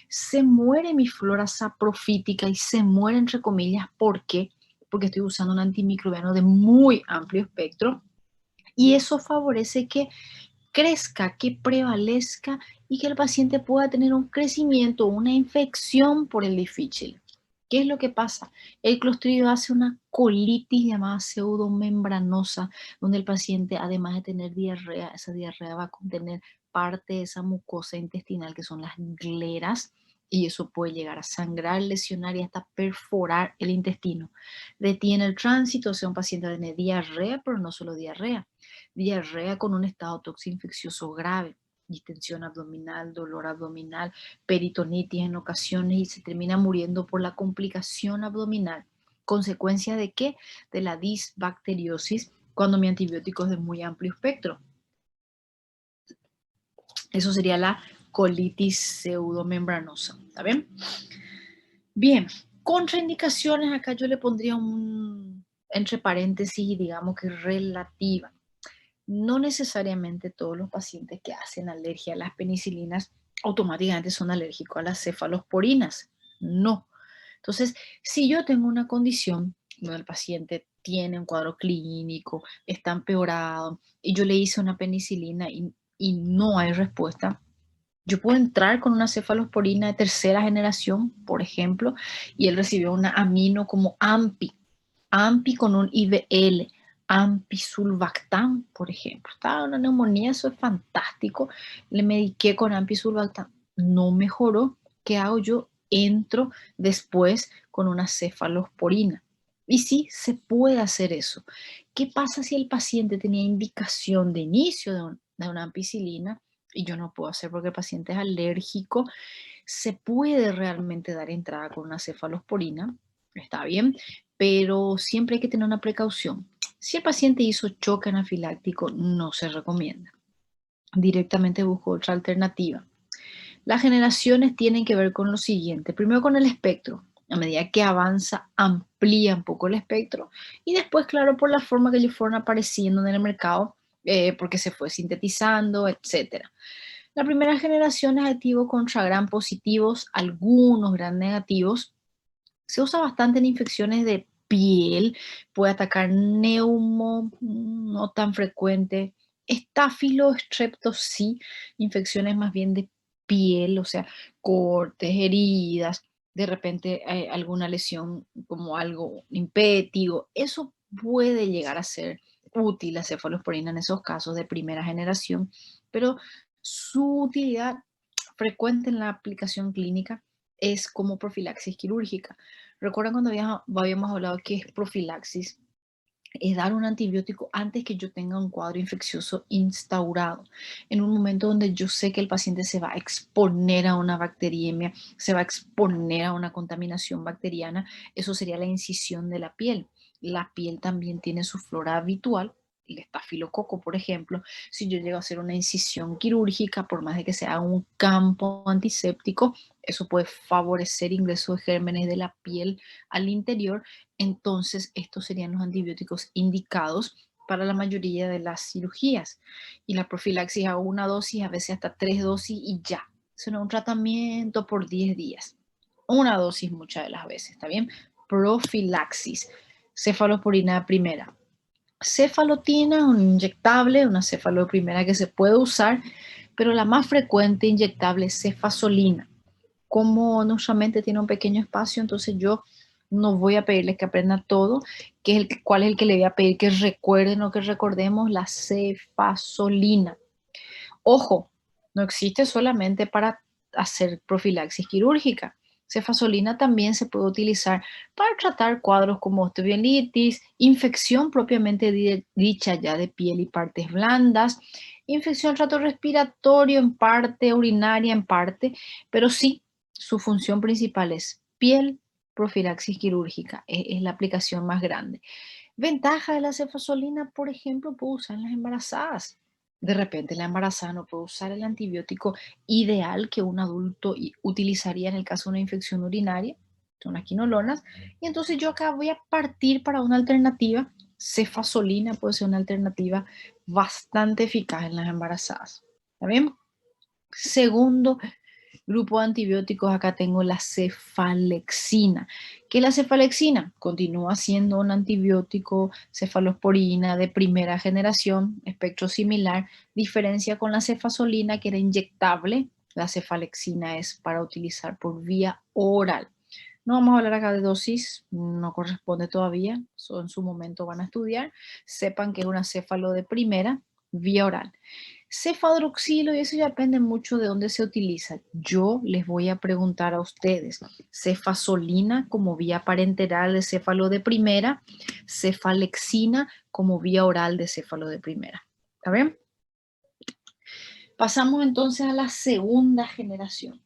Se muere mi flora saprofítica y se muere entre comillas, ¿por qué? Porque estoy usando un antimicrobiano de muy amplio espectro y eso favorece que crezca, que prevalezca y que el paciente pueda tener un crecimiento, una infección por el difícil. ¿Qué es lo que pasa? El clostridio hace una colitis llamada pseudomembranosa, donde el paciente, además de tener diarrea, esa diarrea va a contener parte de esa mucosa intestinal que son las gleras, y eso puede llegar a sangrar, lesionar y hasta perforar el intestino. Detiene el tránsito, o sea, un paciente tiene diarrea, pero no solo diarrea con un estado toxo-infeccioso grave, distensión abdominal, dolor abdominal, peritonitis en ocasiones y se termina muriendo por la complicación abdominal. ¿Consecuencia de qué? De la disbacteriosis cuando mi antibiótico es de muy amplio espectro. Eso sería la colitis pseudomembranosa. ¿Está bien? Bien, contraindicaciones, acá yo le pondría entre paréntesis, digamos que relativa. No necesariamente todos los pacientes que hacen alergia a las penicilinas automáticamente son alérgicos a las cefalosporinas. No. Entonces, si yo tengo una condición donde el paciente tiene un cuadro clínico, está empeorado, y yo le hice una penicilina y no hay respuesta, yo puedo entrar con una cefalosporina de tercera generación, por ejemplo, y él recibió una amino como AMPI con un IVL, ampisulbactam, por ejemplo. Estaba en una neumonía, eso es fantástico. Le mediqué con ampisulbactam, no mejoró. ¿Qué hago yo? Entro después con una cefalosporina. Y sí, se puede hacer eso. ¿Qué pasa si el paciente tenía indicación de inicio de una ampicilina y yo no puedo hacer porque el paciente es alérgico? Se puede realmente dar entrada con una cefalosporina, está bien, pero siempre hay que tener una precaución. Si el paciente hizo choque anafiláctico, no se recomienda. Directamente busco otra alternativa. Las generaciones tienen que ver con lo siguiente. Primero con el espectro. A medida que avanza, amplía un poco el espectro. Y después, claro, por la forma que ellos fueron apareciendo en el mercado, porque se fue sintetizando, etc. La primera generación es activo contra gram positivos, algunos gram negativos. Se usa bastante en infecciones de piel, puede atacar neumo, no tan frecuente, Estáfilo, streptos, sí, infecciones más bien de piel, o sea, cortes, heridas, de repente alguna lesión como algo impétigo, eso puede llegar a ser útil la cefalosporina en esos casos de primera generación, pero su utilidad frecuente en la aplicación clínica es como profilaxis quirúrgica. ¿Recuerdan cuando habíamos hablado que es profilaxis? Es dar un antibiótico antes que yo tenga un cuadro infeccioso instaurado, en un momento donde yo sé que el paciente se va a exponer a una bacteriemia, se va a exponer a una contaminación bacteriana. Eso sería la incisión de la piel. La piel también tiene su flora habitual, el estafilococo, por ejemplo. Si yo llego a hacer una incisión quirúrgica, por más de que sea un campo antiséptico, eso puede favorecer ingreso de gérmenes de la piel al interior. Entonces, estos serían los antibióticos indicados para la mayoría de las cirugías. Y la profilaxis a una dosis, a veces hasta 3 dosis y ya. Eso no es un tratamiento por 10 días. Una dosis muchas de las veces, ¿está bien? Profilaxis. Cefalosporina primera. Cefalotina, un inyectable, una cefaloprimera que se puede usar, pero la más frecuente inyectable es cefazolina. Como nuestra mente tiene un pequeño espacio, entonces yo no voy a pedirles que aprendan todo, cuál es el que le voy a pedir que recuerden o que recordemos, la cefazolina. Ojo, no existe solamente para hacer profilaxis quirúrgica. Cefazolina también se puede utilizar para tratar cuadros como osteomielitis, infección propiamente dicha ya de piel y partes blandas, infección trato respiratorio en parte, urinaria en parte, pero sí, su función principal es piel, profilaxis quirúrgica, es la aplicación más grande. Ventaja de la cefazolina, por ejemplo, puedo usar en las embarazadas. De repente la embarazada no puede usar el antibiótico ideal que un adulto utilizaría en el caso de una infección urinaria, son las quinolonas, y entonces yo acá voy a partir para una alternativa. Cefazolina puede ser una alternativa bastante eficaz en las embarazadas. ¿Está bien? Segundo grupo de antibióticos, acá tengo la cefalexina. ¿Qué es la cefalexina? Continúa siendo un antibiótico cefalosporina de primera generación, espectro similar, diferencia con la cefazolina que era inyectable. La cefalexina es para utilizar por vía oral. No vamos a hablar acá de dosis, no corresponde todavía, eso en su momento van a estudiar. Sepan que es una céfalo de primera, vía oral. Cefadroxilo, y eso ya depende mucho de dónde se utiliza. Yo les voy a preguntar a ustedes, cefazolina como vía parenteral de céfalo de primera, cefalexina como vía oral de céfalo de primera. ¿Está bien? Pasamos entonces a la segunda generación.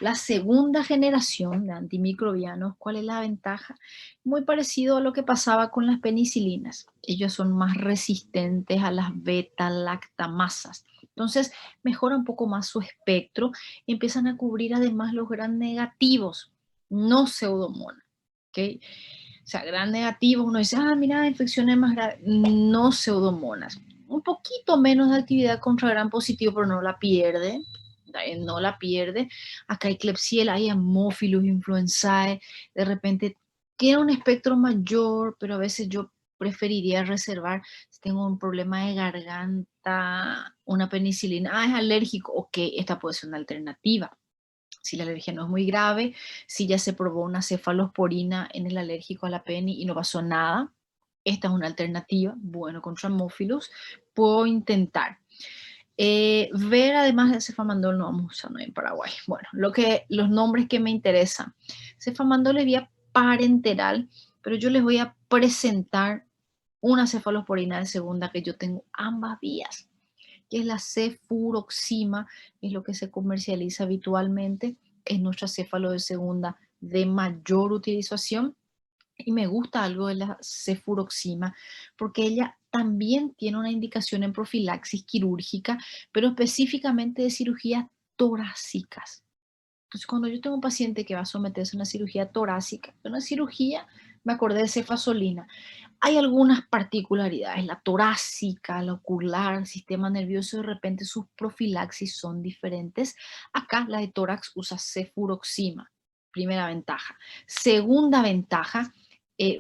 La segunda generación de antimicrobianos, ¿cuál es la ventaja? Muy parecido a lo que pasaba con las penicilinas. Ellos son más resistentes a las beta-lactamasas. Entonces, mejora un poco más su espectro. Empiezan a cubrir además los gram negativos, no pseudomonas. ¿Okay? O sea, gran negativos, uno dice, mira, infecciones más graves, no pseudomonas. Un poquito menos de actividad contra gran positivo, pero no la pierde. No la pierde. Acá hay Klebsiella, hay Haemophilus influenzae, de repente tiene un espectro mayor, pero a veces yo preferiría reservar si tengo un problema de garganta, una penicilina, es alérgico, ok, esta puede ser una alternativa. Si la alergia no es muy grave, si ya se probó una cefalosporina en el alérgico a la peni y no pasó nada, esta es una alternativa, bueno, contra Haemophilus, puedo intentar. Ver además de cefamandol no vamos usando en Paraguay. Bueno, los nombres que me interesan. Cefamandol es vía parenteral, pero yo les voy a presentar una cefalosporina de segunda que yo tengo ambas vías, que es la cefuroxima, es lo que se comercializa habitualmente, es nuestra céfalo de segunda de mayor utilización. Y me gusta algo de la cefuroxima porque ella también tiene una indicación en profilaxis quirúrgica, pero específicamente de cirugías torácicas. Entonces, cuando yo tengo un paciente que va a someterse a una cirugía torácica, una cirugía, me acordé de cefazolina. Hay algunas particularidades, la torácica, la ocular, el sistema nervioso, de repente sus profilaxis son diferentes. Acá la de tórax usa cefuroxima, primera ventaja. Segunda ventaja,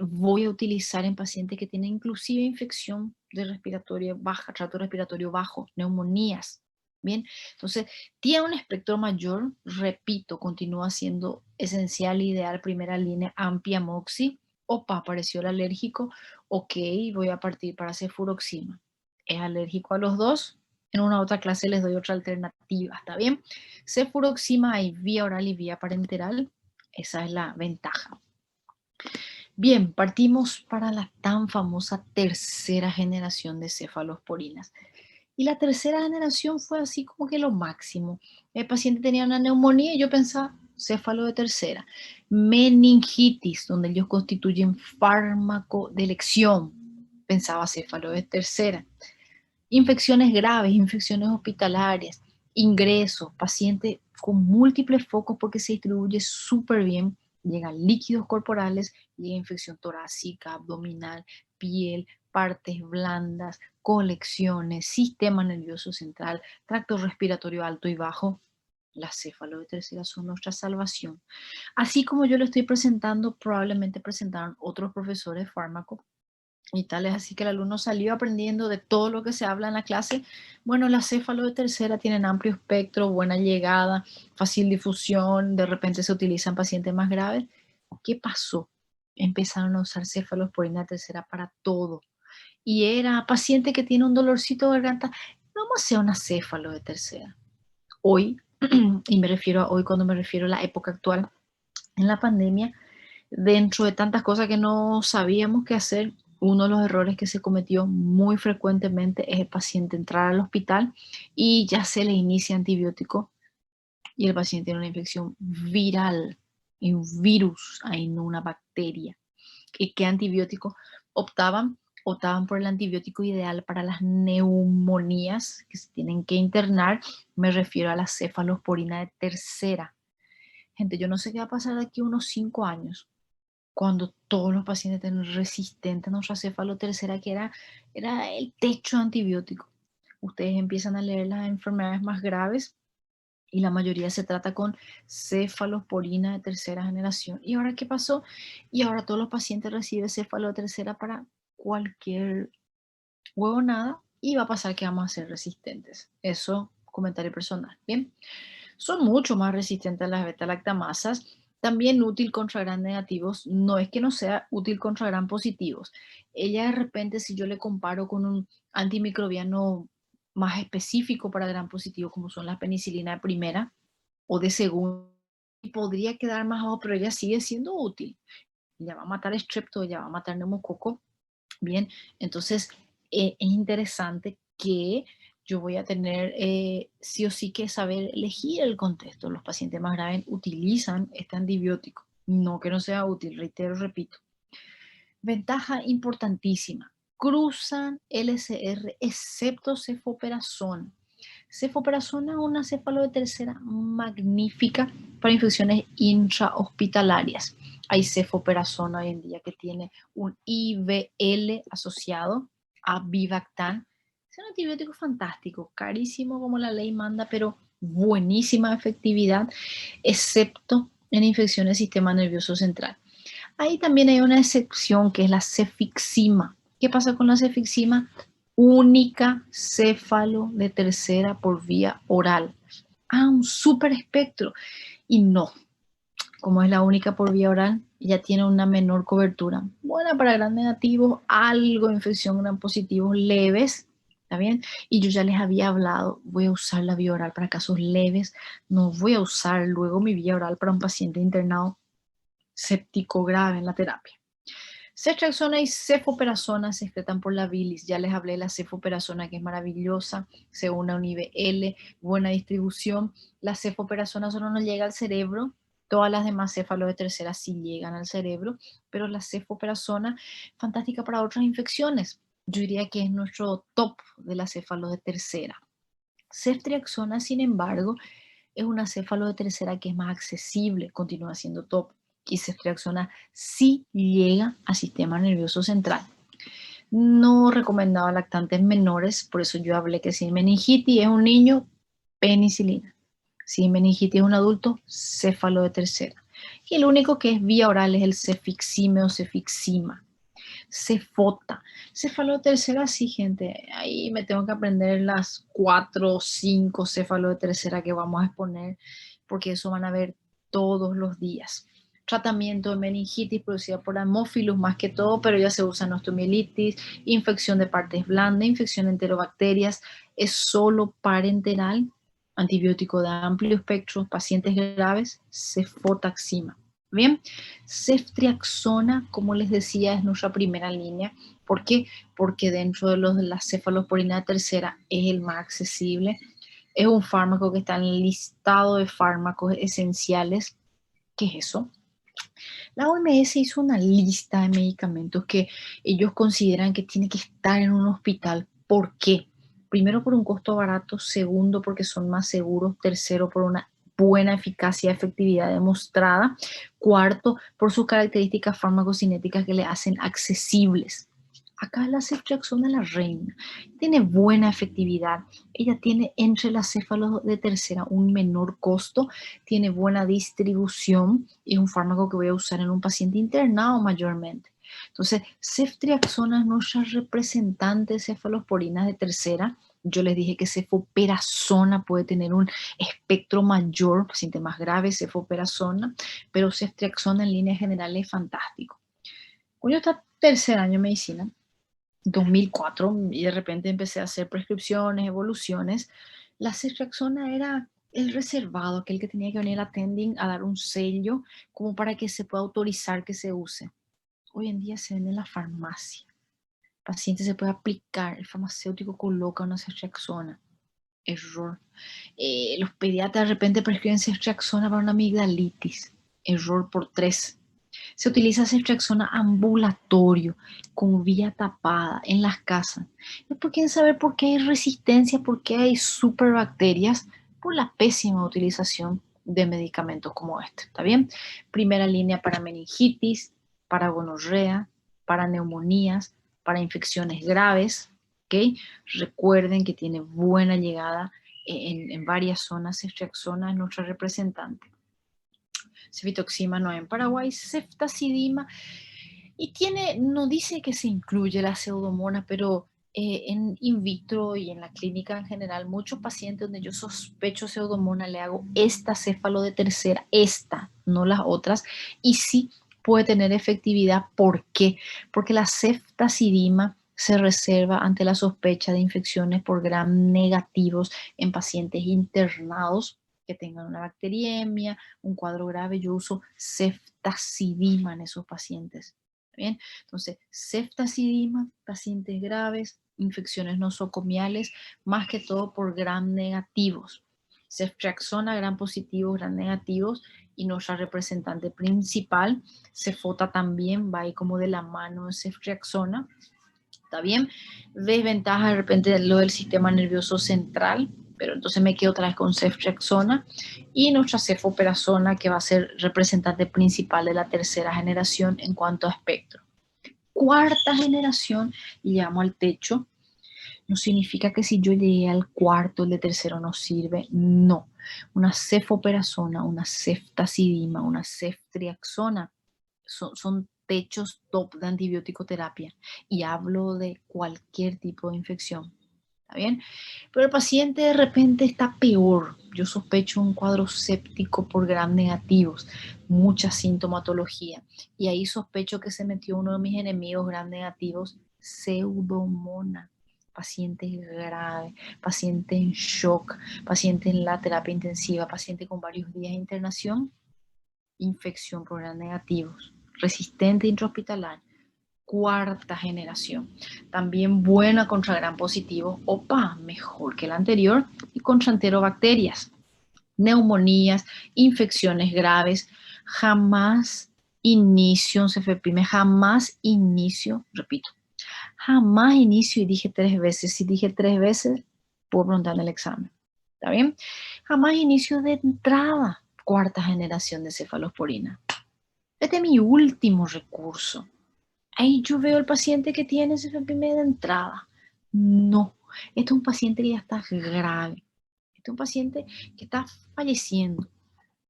voy a utilizar en pacientes que tienen inclusive infección de respiratorio baja, trato respiratorio bajo, neumonías. Bien, entonces tiene un espectro mayor, repito, continúa siendo esencial, ideal, primera línea, amplia, moxi. Opa, apareció el alérgico, ok, voy a partir para cefuroxima. ¿Es alérgico a los dos? En una otra clase les doy otra alternativa, ¿está bien? Cefuroxima hay vía oral y vía parenteral, esa es la ventaja. Bien, partimos para la tan famosa tercera generación de cefalosporinas. Y la tercera generación fue así como que lo máximo. El paciente tenía una neumonía y yo pensaba, céfalo de tercera. Meningitis, donde ellos constituyen fármaco de elección, pensaba céfalo de tercera. Infecciones graves, infecciones hospitalarias, ingresos, paciente con múltiples focos porque se distribuye súper bien. Llegan líquidos corporales, llega infección torácica, abdominal, piel, partes blandas, colecciones, sistema nervioso central, tracto respiratorio alto y bajo. Las céfalo de tercera son nuestra salvación. Así como yo lo estoy presentando, probablemente presentaron otros profesores de fármaco y tal es así que el alumno salió aprendiendo de todo lo que se habla en la clase. Bueno, las céfalo de tercera tienen amplio espectro, buena llegada, fácil difusión, de repente se utilizan pacientes más graves. ¿Qué pasó? Empezaron a usar cefalosporina tercera para todo. Y era paciente que tiene un dolorcito de garganta, vamos a hacer una céfalo de tercera. Hoy, y me refiero a hoy cuando me refiero a la época actual, en la pandemia, dentro de tantas cosas que no sabíamos qué hacer, uno de los errores que se cometió muy frecuentemente es el paciente entrar al hospital y ya se le inicia antibiótico y el paciente tiene una infección viral, y un virus, ahí no una bacteria. ¿Y qué antibiótico optaban? Optaban por el antibiótico ideal para las neumonías que se tienen que internar. Me refiero a la cefalosporina de tercera. Gente, yo no sé qué va a pasar de aquí a unos 5 años cuando todos los pacientes estén resistentes a nuestra cefalotercera, que era el techo antibiótico. Ustedes empiezan a leer las enfermedades más graves y la mayoría se trata con cefalosporina de tercera generación. ¿Y ahora qué pasó? Y ahora todos los pacientes reciben cefalo de tercera para cualquier huevonada y va a pasar que vamos a ser resistentes. Eso, comentario personal. Bien. Son mucho más resistentes a las beta-lactamasas, también útil contra gram negativos, no es que no sea útil contra gram positivos. Ella de repente, si yo le comparo con un antimicrobiano más específico para gram positivo, como son las penicilina de primera o de segunda, podría quedar más abajo, pero ella sigue siendo útil. Ya va a matar estrepto, ya va a matar neumococo. Bien, entonces es interesante que yo voy a tener sí o sí que saber elegir el contexto. Los pacientes más graves utilizan este antibiótico. No que no sea útil, reitero, repito. Ventaja importantísima. Cruzan LCR excepto cefoperazona. Cefoperazona es una cefalo de tercera magnífica para infecciones intrahospitalarias. Hay cefoperazona hoy en día que tiene un IVL asociado a Vivactan. Es un antibiótico fantástico, carísimo como la ley manda, pero buenísima efectividad, excepto en infecciones del sistema nervioso central. Ahí también hay una excepción que es la cefixima. ¿Qué pasa con la cefixima? Única céfalo de tercera por vía oral. Ah, un super espectro. Y no, como es la única por vía oral, ya tiene una menor cobertura. Buena para gran negativos, algo de infección gran positivos leves, ¿está bien? Y yo ya les había hablado, voy a usar la vía oral para casos leves, no voy a usar luego mi vía oral para un paciente internado séptico grave en la terapia. Ceftriaxona y cefoperazona se excretan por la bilis. Ya les hablé de la cefoperazona, que es maravillosa, se une a un IVL, buena distribución. La cefoperazona solo no llega al cerebro, todas las demás céfalos de tercera sí llegan al cerebro, pero la cefoperazona, fantástica para otras infecciones. Yo diría que es nuestro top de la céfalo de tercera. Ceftriaxona, sin embargo, es una céfalo de tercera que es más accesible, continúa siendo top. Y ceftriaxona sí llega al sistema nervioso central. No recomendaba lactantes menores, por eso yo hablé que si meningitis es un niño, penicilina. Si meningitis es un adulto, céfalo de tercera. Y el único que es vía oral es el cefixime o cefixima. Cefota. Céfalo de tercera, sí, gente. Ahí me tengo que aprender las 4 o 5 céfalos de tercera que vamos a exponer, porque eso van a ver todos los días. Tratamiento de meningitis producida por Haemophilus más que todo, pero ya se usa en osteomielitis, infección de partes blandas, infección de enterobacterias, es solo parenteral, antibiótico de amplio espectro, pacientes graves, cefotaxima. Bien, ceftriaxona, como les decía, es nuestra primera línea. ¿Por qué? Porque dentro de las cefalosporina tercera es el más accesible. Es un fármaco que está en el listado de fármacos esenciales. ¿Qué es eso? La OMS hizo una lista de medicamentos que ellos consideran que tiene que estar en un hospital. ¿Por qué? Primero, por un costo barato. Segundo, porque son más seguros. Tercero, por una buena eficacia y efectividad demostrada. Cuarto, por sus características farmacocinéticas que le hacen accesibles. Acá la ceftriaxona, la reina, tiene buena efectividad. Ella tiene entre las céfalos de tercera un menor costo, tiene buena distribución y es un fármaco que voy a usar en un paciente internado mayormente. Entonces, ceftriaxona es nuestra representante de cefalosporinas de tercera. Yo les dije que cefoperazona puede tener un espectro mayor, paciente más grave, cefoperazona, pero ceftriaxona en líneas generales es fantástico. Cuando yo estaba tercer año de medicina, 2004, y de repente empecé a hacer prescripciones, evoluciones, la ceftriaxona era el reservado, aquel que tenía que venir al attending a dar un sello como para que se pueda autorizar que se use. Hoy en día se vende en la farmacia. El paciente se puede aplicar, el farmacéutico coloca una ceftriaxona. Error. Los pediatras de repente prescriben ceftriaxona para una amigdalitis. Error por 3. Se utiliza ceftriaxona ambulatorio, con vía tapada, en las casas. Después quieren saber por qué hay resistencia, por qué hay superbacterias, por la pésima utilización de medicamentos como este. ¿Está bien? Primera línea para meningitis, para gonorrea, para neumonías, para infecciones graves. ¿Ok? Recuerden que tiene buena llegada en varias zonas. Ceftriaxona es nuestra representante. Cefitoxima no hay en Paraguay, ceftazidima, y tiene, no dice que se incluye la pseudomonas, pero en in vitro y en la clínica en general, muchos pacientes donde yo sospecho pseudomonas le hago esta céfalo de tercera, esta, no las otras, y sí puede tener efectividad. ¿Por qué? Porque la ceftazidima se reserva ante la sospecha de infecciones por gram negativos en pacientes internados que tengan una bacteriemia, un cuadro grave. Yo uso ceftazidima en esos pacientes. ¿Bien? Entonces, ceftazidima, pacientes graves, infecciones nosocomiales, más que todo por gram negativos. Ceftriaxona, gram positivos, gram negativos, y nuestra representante principal, cefota también, va ahí como de la mano de ceftriaxona. ¿Está bien? Desventaja de repente de lo del sistema nervioso central, pero entonces me quedo otra vez con ceftriaxona y nuestra cefoperazona, que va a ser representante principal de la tercera generación en cuanto a espectro. Cuarta generación, y llegamos al techo. No significa que si yo llegué al cuarto, el de tercero no sirve. No. Una cefoperazona, una ceftazidima, una ceftriaxona son techos top de antibiótico terapia, y hablo de cualquier tipo de infección. ¿Está bien? Pero el paciente de repente está peor. Yo sospecho un cuadro séptico por gram negativos, mucha sintomatología. Y ahí sospecho que se metió uno de mis enemigos gram negativos, pseudomonas. Paciente grave, paciente en shock, paciente en la terapia intensiva, paciente con varios días de internación, infección por gram negativos, resistente intrahospitalaria. Cuarta generación, también buena contra gram positivo, opa, mejor que la anterior, y contra enterobacterias, neumonías, infecciones graves. Jamás inicio un cefepime, jamás inicio, repito, jamás inicio, y dije 3 veces, si dije 3 veces, puedo preguntar en el examen, ¿está bien? Jamás inicio de entrada cuarta generación de cefalosporina. Este es mi último recurso. Ahí yo veo al paciente que tiene cefepime de entrada. No, este es un paciente que ya está grave. Este es un paciente que está falleciendo.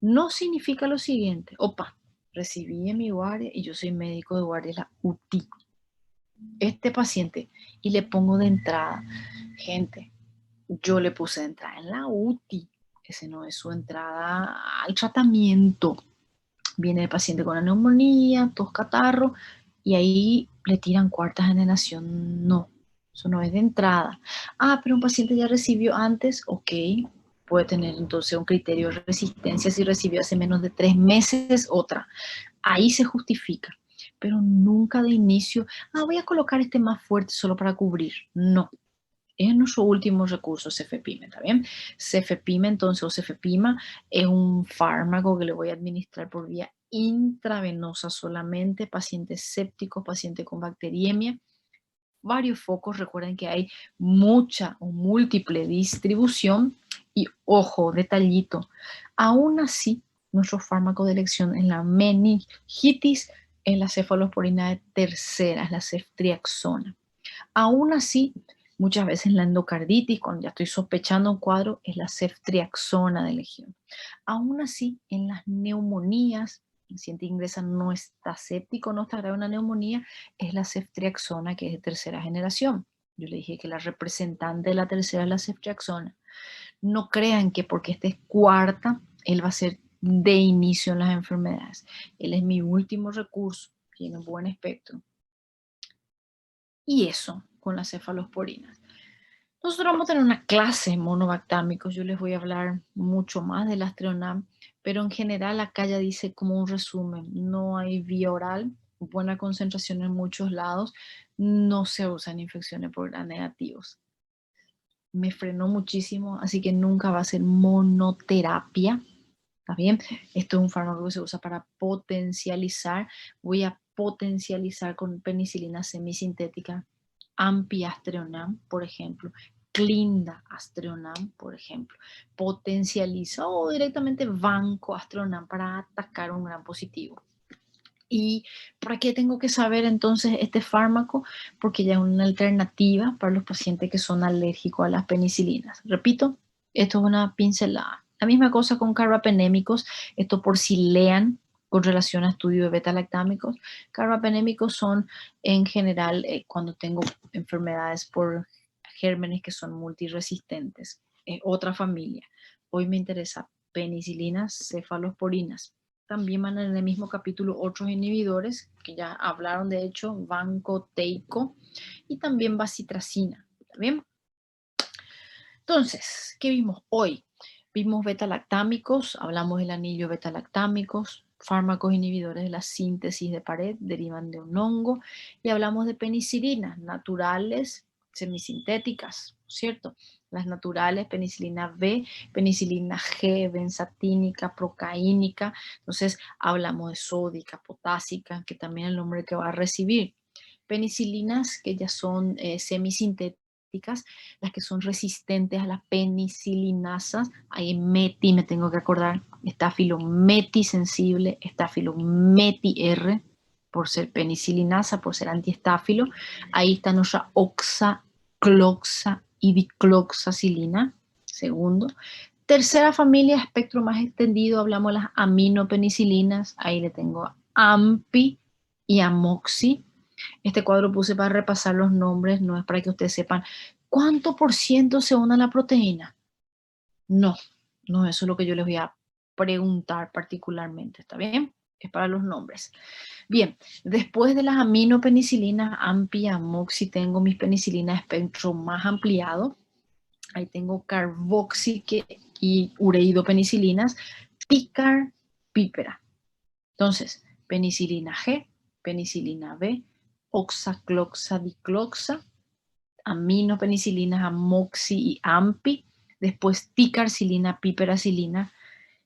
No significa lo siguiente: opa, recibí en mi guardia, y yo soy médico de guardia, la UTI. este paciente y le pongo de entrada, gente, yo le puse de entrada en la UTI, ese no es su entrada al tratamiento. Viene el paciente con la neumonía, tos, catarro, y ahí le tiran cuarta generación. No, eso no es de entrada. Ah, pero un paciente ya recibió antes, ok, puede tener entonces un criterio de resistencia si recibió hace menos de 3 meses, otra. Ahí se justifica, pero nunca de inicio, voy a colocar este más fuerte solo para cubrir. No, es nuestro último recurso, cefepime, ¿está bien? Cefepime, entonces, o cefepima, es un fármaco que le voy a administrar por vía intravenosa solamente, pacientes sépticos, pacientes con bacteriemia, varios focos, recuerden que hay mucha o múltiple distribución y ojo, detallito, aún así, nuestro fármaco de elección en la meningitis es la cefalosporina de tercera, es la ceftriaxona. Aún así, muchas veces en la endocarditis, cuando ya estoy sospechando un cuadro, es la ceftriaxona de elección. Aún así, en las neumonías, el paciente ingresa, no está séptico, no está grave una neumonía, es la ceftriaxona, que es de tercera generación. Yo le dije que la representante de la tercera es la ceftriaxona. No crean que porque esta es cuarta, él va a ser de inicio en las enfermedades. Él es mi último recurso, tiene un buen espectro. Y eso con las cefalosporinas. Nosotros vamos a tener una clase de monobactámicos, yo les voy a hablar mucho más del Astreonam, pero en general acá ya dice como un resumen, no hay vía oral, buena concentración en muchos lados, no se usan infecciones por gram negativos. Me frenó muchísimo, así que nunca va a ser monoterapia, ¿está bien? Esto es un fármaco que se usa para potencializar, voy a potencializar con penicilina semisintética, Ampiastreonam, por ejemplo, Clindaastreonam, por ejemplo, potencializa o directamente Vancoastreonam para atacar un gran positivo. ¿Y para qué tengo que saber entonces este fármaco? Porque ya es una alternativa para los pacientes que son alérgicos a las penicilinas. Repito, esto es una pincelada. La misma cosa con carbapenémicos, esto por si lean con relación a estudio de beta-lactámicos. Carbapenémicos son en general cuando tengo enfermedades por gérmenes que son multiresistentes. Otra familia. Hoy me interesa penicilinas, cefalosporinas. También van en el mismo capítulo otros inhibidores que ya hablaron, de hecho, vancoteico y también bacitracina. ¿Está bien? Entonces, ¿qué vimos hoy? Vimos beta-lactámicos, hablamos del anillo beta-lactámicos, fármacos inhibidores de la síntesis de pared, derivan de un hongo, y hablamos de penicilinas naturales, semisintéticas, ¿cierto? Las naturales, penicilina B, penicilina G, benzatínica, procaínica. Entonces, hablamos de sódica, potásica, que también es el nombre que va a recibir. Penicilinas que ya son semisintéticas, las que son resistentes a las penicilinasas, hay meti, me tengo que acordar, estáfilo meti sensible, estáfilo meti R, por ser penicilinasa, por ser antiestáfilo. Ahí está nuestra oxacloxa y dicloxacilina, segundo. Tercera familia, espectro más extendido, hablamos de las aminopenicilinas, ahí le tengo AMPI y AMOXI. Este cuadro puse para repasar los nombres, no es para que ustedes sepan cuánto por ciento se une a la proteína. No, no, eso es lo que yo les voy a preguntar particularmente, ¿está bien? Es para los nombres. Bien, después de las aminopenicilinas, AMPI, AMOXI, tengo mis penicilinas espectro más ampliado. Ahí tengo carboxi y ureidopenicilinas, picar, pípera. Entonces, penicilina G, penicilina B, oxacloxa, dicloxa, aminopenicilinas, amoxi y ampi, después ticarcilina, piperacilina,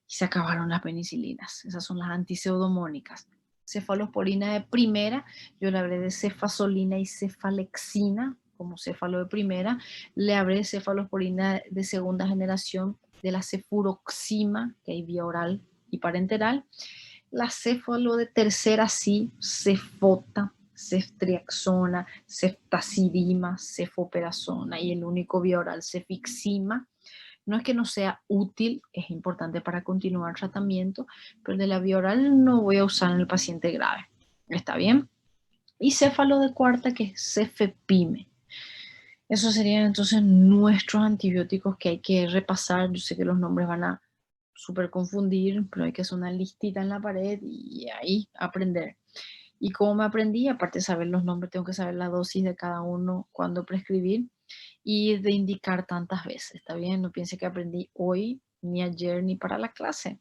y se acabaron las penicilinas. Esas son las antiseudomónicas. Cefalosporina de primera, yo le hablé de cefasolina y cefalexina como céfalo de primera, le hablé de cefalosporina de segunda generación, de la cefuroxima, que hay vía oral y parenteral, la céfalo de tercera sí, cefota, ceftriaxona, ceftazidima, cefoperazona y el único vía oral cefixima. No es que no sea útil, es importante para continuar el tratamiento, pero el de la vía oral no voy a usar en el paciente grave. ¿Está bien? y céfalo de cuarta, que es cefepime. Esos serían entonces nuestros antibióticos que hay que repasar. Yo sé que los nombres van a súper confundir, pero hay que hacer una listita en la pared y ahí aprender. Y como me aprendí, aparte de saber los nombres, tengo que saber la dosis de cada uno, cuándo prescribir y de indicar tantas veces. ¿Está bien? No piense que aprendí hoy, ni ayer, ni para la clase.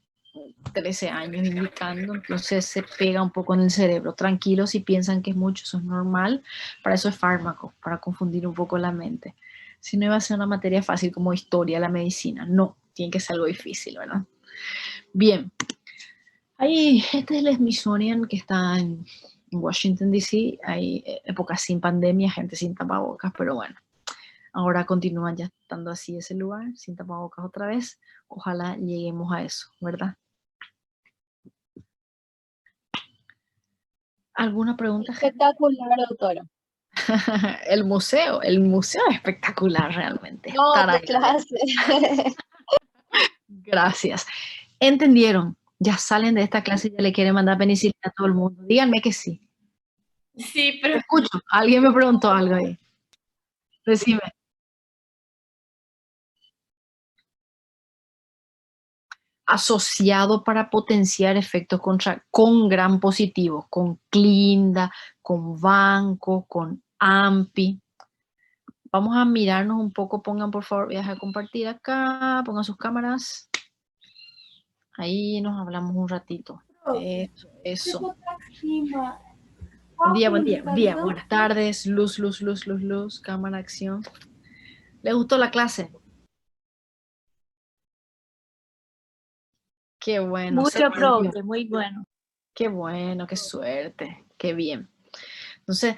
13 años indicando, entonces se pega un poco en el cerebro. Tranquilos si piensan que es mucho, eso es normal. Para eso es fármaco, para confundir un poco la mente. Si no iba a ser una materia fácil como historia, la medicina. No, tiene que ser algo difícil, ¿verdad? Bien. Ahí, este es el Smithsonian que está en Washington, D.C. Hay épocas sin pandemia, gente sin tapabocas, pero bueno. Ahora continúan ya estando así ese lugar, sin tapabocas otra vez. Ojalá lleguemos a eso, ¿verdad? ¿Alguna pregunta, gente? Espectacular, doctora. El museo es espectacular realmente. No, Estar tu ahí adentro. clase. Gracias. ¿Entendieron? Ya salen de esta clase y ya le quieren mandar penicilina a todo el mundo. Díganme que sí. Sí, pero Escucho. Alguien me preguntó algo ahí. Decime. Asociado para potenciar efectos con gran positivo, con Clinda, con Banco, con AMPI. Vamos a mirarnos un poco, pongan por favor, voy a dejar compartir acá, pongan sus cámaras. Ahí nos hablamos un ratito. Eso. Buen día, buen día. Buenas tardes. Luz, cámara, acción. ¿Les gustó la clase? Qué bueno. mucho, profe, muy bueno. Qué bueno, qué suerte, qué bien. Entonces,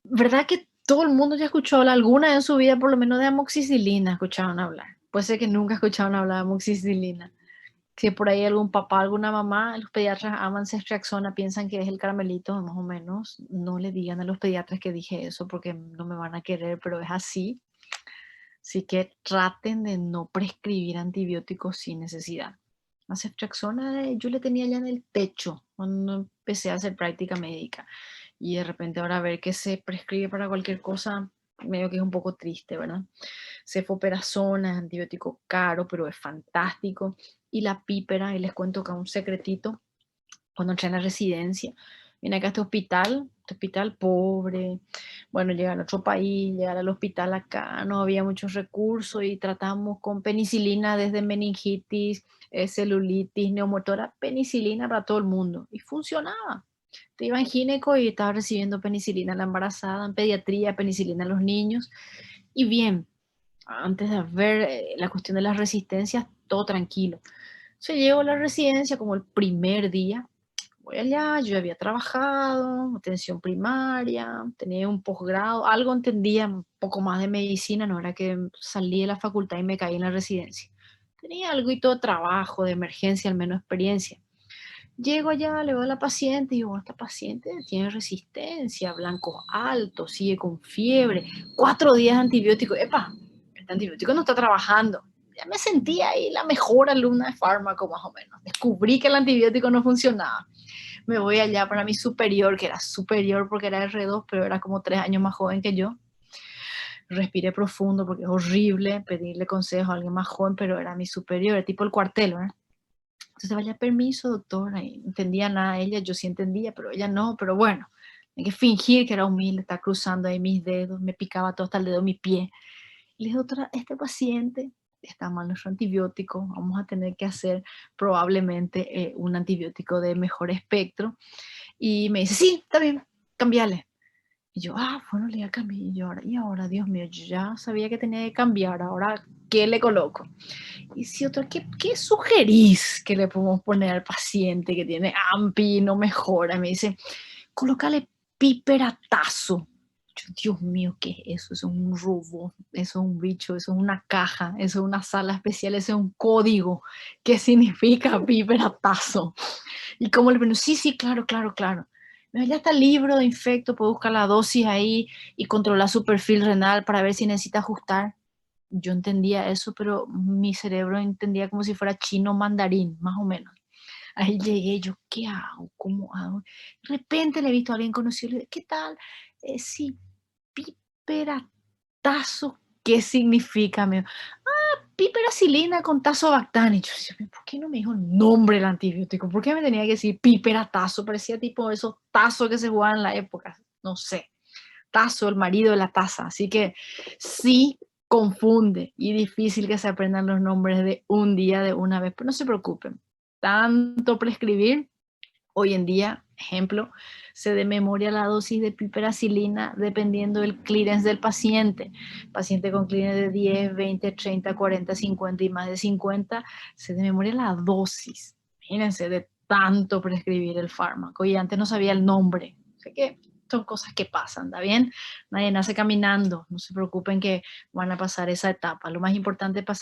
¿verdad que todo el mundo ya escuchó hablar alguna vez en su vida, por lo menos de amoxicilina, escucharon hablar? Puede ser que nunca escucharon hablar de amoxicilina. Si por ahí algún papá, alguna mamá, los pediatras aman ceftriaxona, piensan que es el caramelito, más o menos. No le digan a los pediatras que dije eso porque no me van a querer, pero es así. Así que traten de no prescribir antibióticos sin necesidad. La ceftriaxona yo le tenía ya en el techo cuando empecé a hacer práctica médica. Y de repente ahora ver que se prescribe para cualquier cosa, medio que es un poco triste, ¿verdad? Cefoperazona es antibiótico caro, pero es fantástico. Y la pípera, y les cuento acá un secretito, cuando entré en la residencia, vine acá a este hospital pobre, bueno, llegar a otro país, llegar al hospital acá, no había muchos recursos y tratamos con penicilina desde meningitis, celulitis, neumotora, penicilina para todo el mundo y funcionaba. Te iba en gineco y estaba recibiendo penicilina a la embarazada, en pediatría, penicilina a los niños y bien, antes de ver la cuestión de las resistencias, todo tranquilo. Se llego a la residencia como el primer día, voy allá, yo había trabajado, atención primaria, tenía un posgrado, algo entendía un poco más de medicina, no era que salí de la facultad y me caí en la residencia. Tenía algo y todo trabajo, de emergencia, al menos experiencia. Llego allá, le veo a la paciente y digo, esta paciente tiene resistencia, blancos altos, sigue con fiebre, 4 días de antibiótico. Epa, este antibiótico no está trabajando. Ya me sentía ahí la mejor alumna de fármaco, más o menos. Descubrí que el antibiótico no funcionaba. Me voy allá para mi superior, que era superior porque era R2, pero era como 3 años más joven que yo. Respiré profundo porque es horrible pedirle consejo a alguien más joven, pero era mi superior, era tipo el cuartel, ¿verdad? Entonces, vaya, permiso, doctora, y no entendía nada ella, yo sí entendía, pero ella no, pero bueno, hay que fingir que era humilde, está cruzando ahí mis dedos, me picaba todo hasta el dedo de mi pie. Y le dije, doctora, este paciente está mal nuestro antibiótico, vamos a tener que hacer probablemente un antibiótico de mejor espectro. Y me dice, sí, está bien, cambiale. Y yo, bueno, le voy a cambiar. Y ahora, Dios mío, yo ya sabía que tenía que cambiar, ahora, ¿qué le coloco? Y si otra, ¿qué sugerís que le podemos poner al paciente que tiene AMPI y no mejora? Me dice, colócale piperatazo. Yo, Dios mío, ¿qué es eso? Eso es un robot, eso es un bicho, eso es una caja, eso es una sala especial, eso es un código. ¿Qué significa piperatazo? Y como le pregunto, sí, claro. Ya está el libro de infecto, puede buscar la dosis ahí y controlar su perfil renal para ver si necesita ajustar. Yo entendía eso, pero mi cerebro entendía como si fuera chino mandarín, más o menos. Ahí llegué yo, ¿qué hago? ¿Cómo hago? De repente le he visto a alguien conocido, le digo, ¿qué tal? Sí, piperatazo, ¿qué significa? Me dijo, piperacilina con tazobactam. Y yo decía, ¿por qué no me dijo el nombre del antibiótico? ¿Por qué me tenía que decir piperatazo? Parecía tipo esos tazos que se jugaban en la época, no sé. Tazo, el marido de la taza. Así que sí confunde y difícil que se aprendan los nombres de un día de una vez, pero no se preocupen. Tanto prescribir, hoy en día, ejemplo, se de memoria la dosis de piperacilina dependiendo del clearance del paciente. Paciente con clearance de 10, 20, 30, 40, 50 y más de 50, se de memoria la dosis. Imagínense de tanto prescribir el fármaco y antes no sabía el nombre. Así que son cosas que pasan, ¿está bien? Nadie nace caminando, no se preocupen que van a pasar esa etapa. Lo más importante es pasar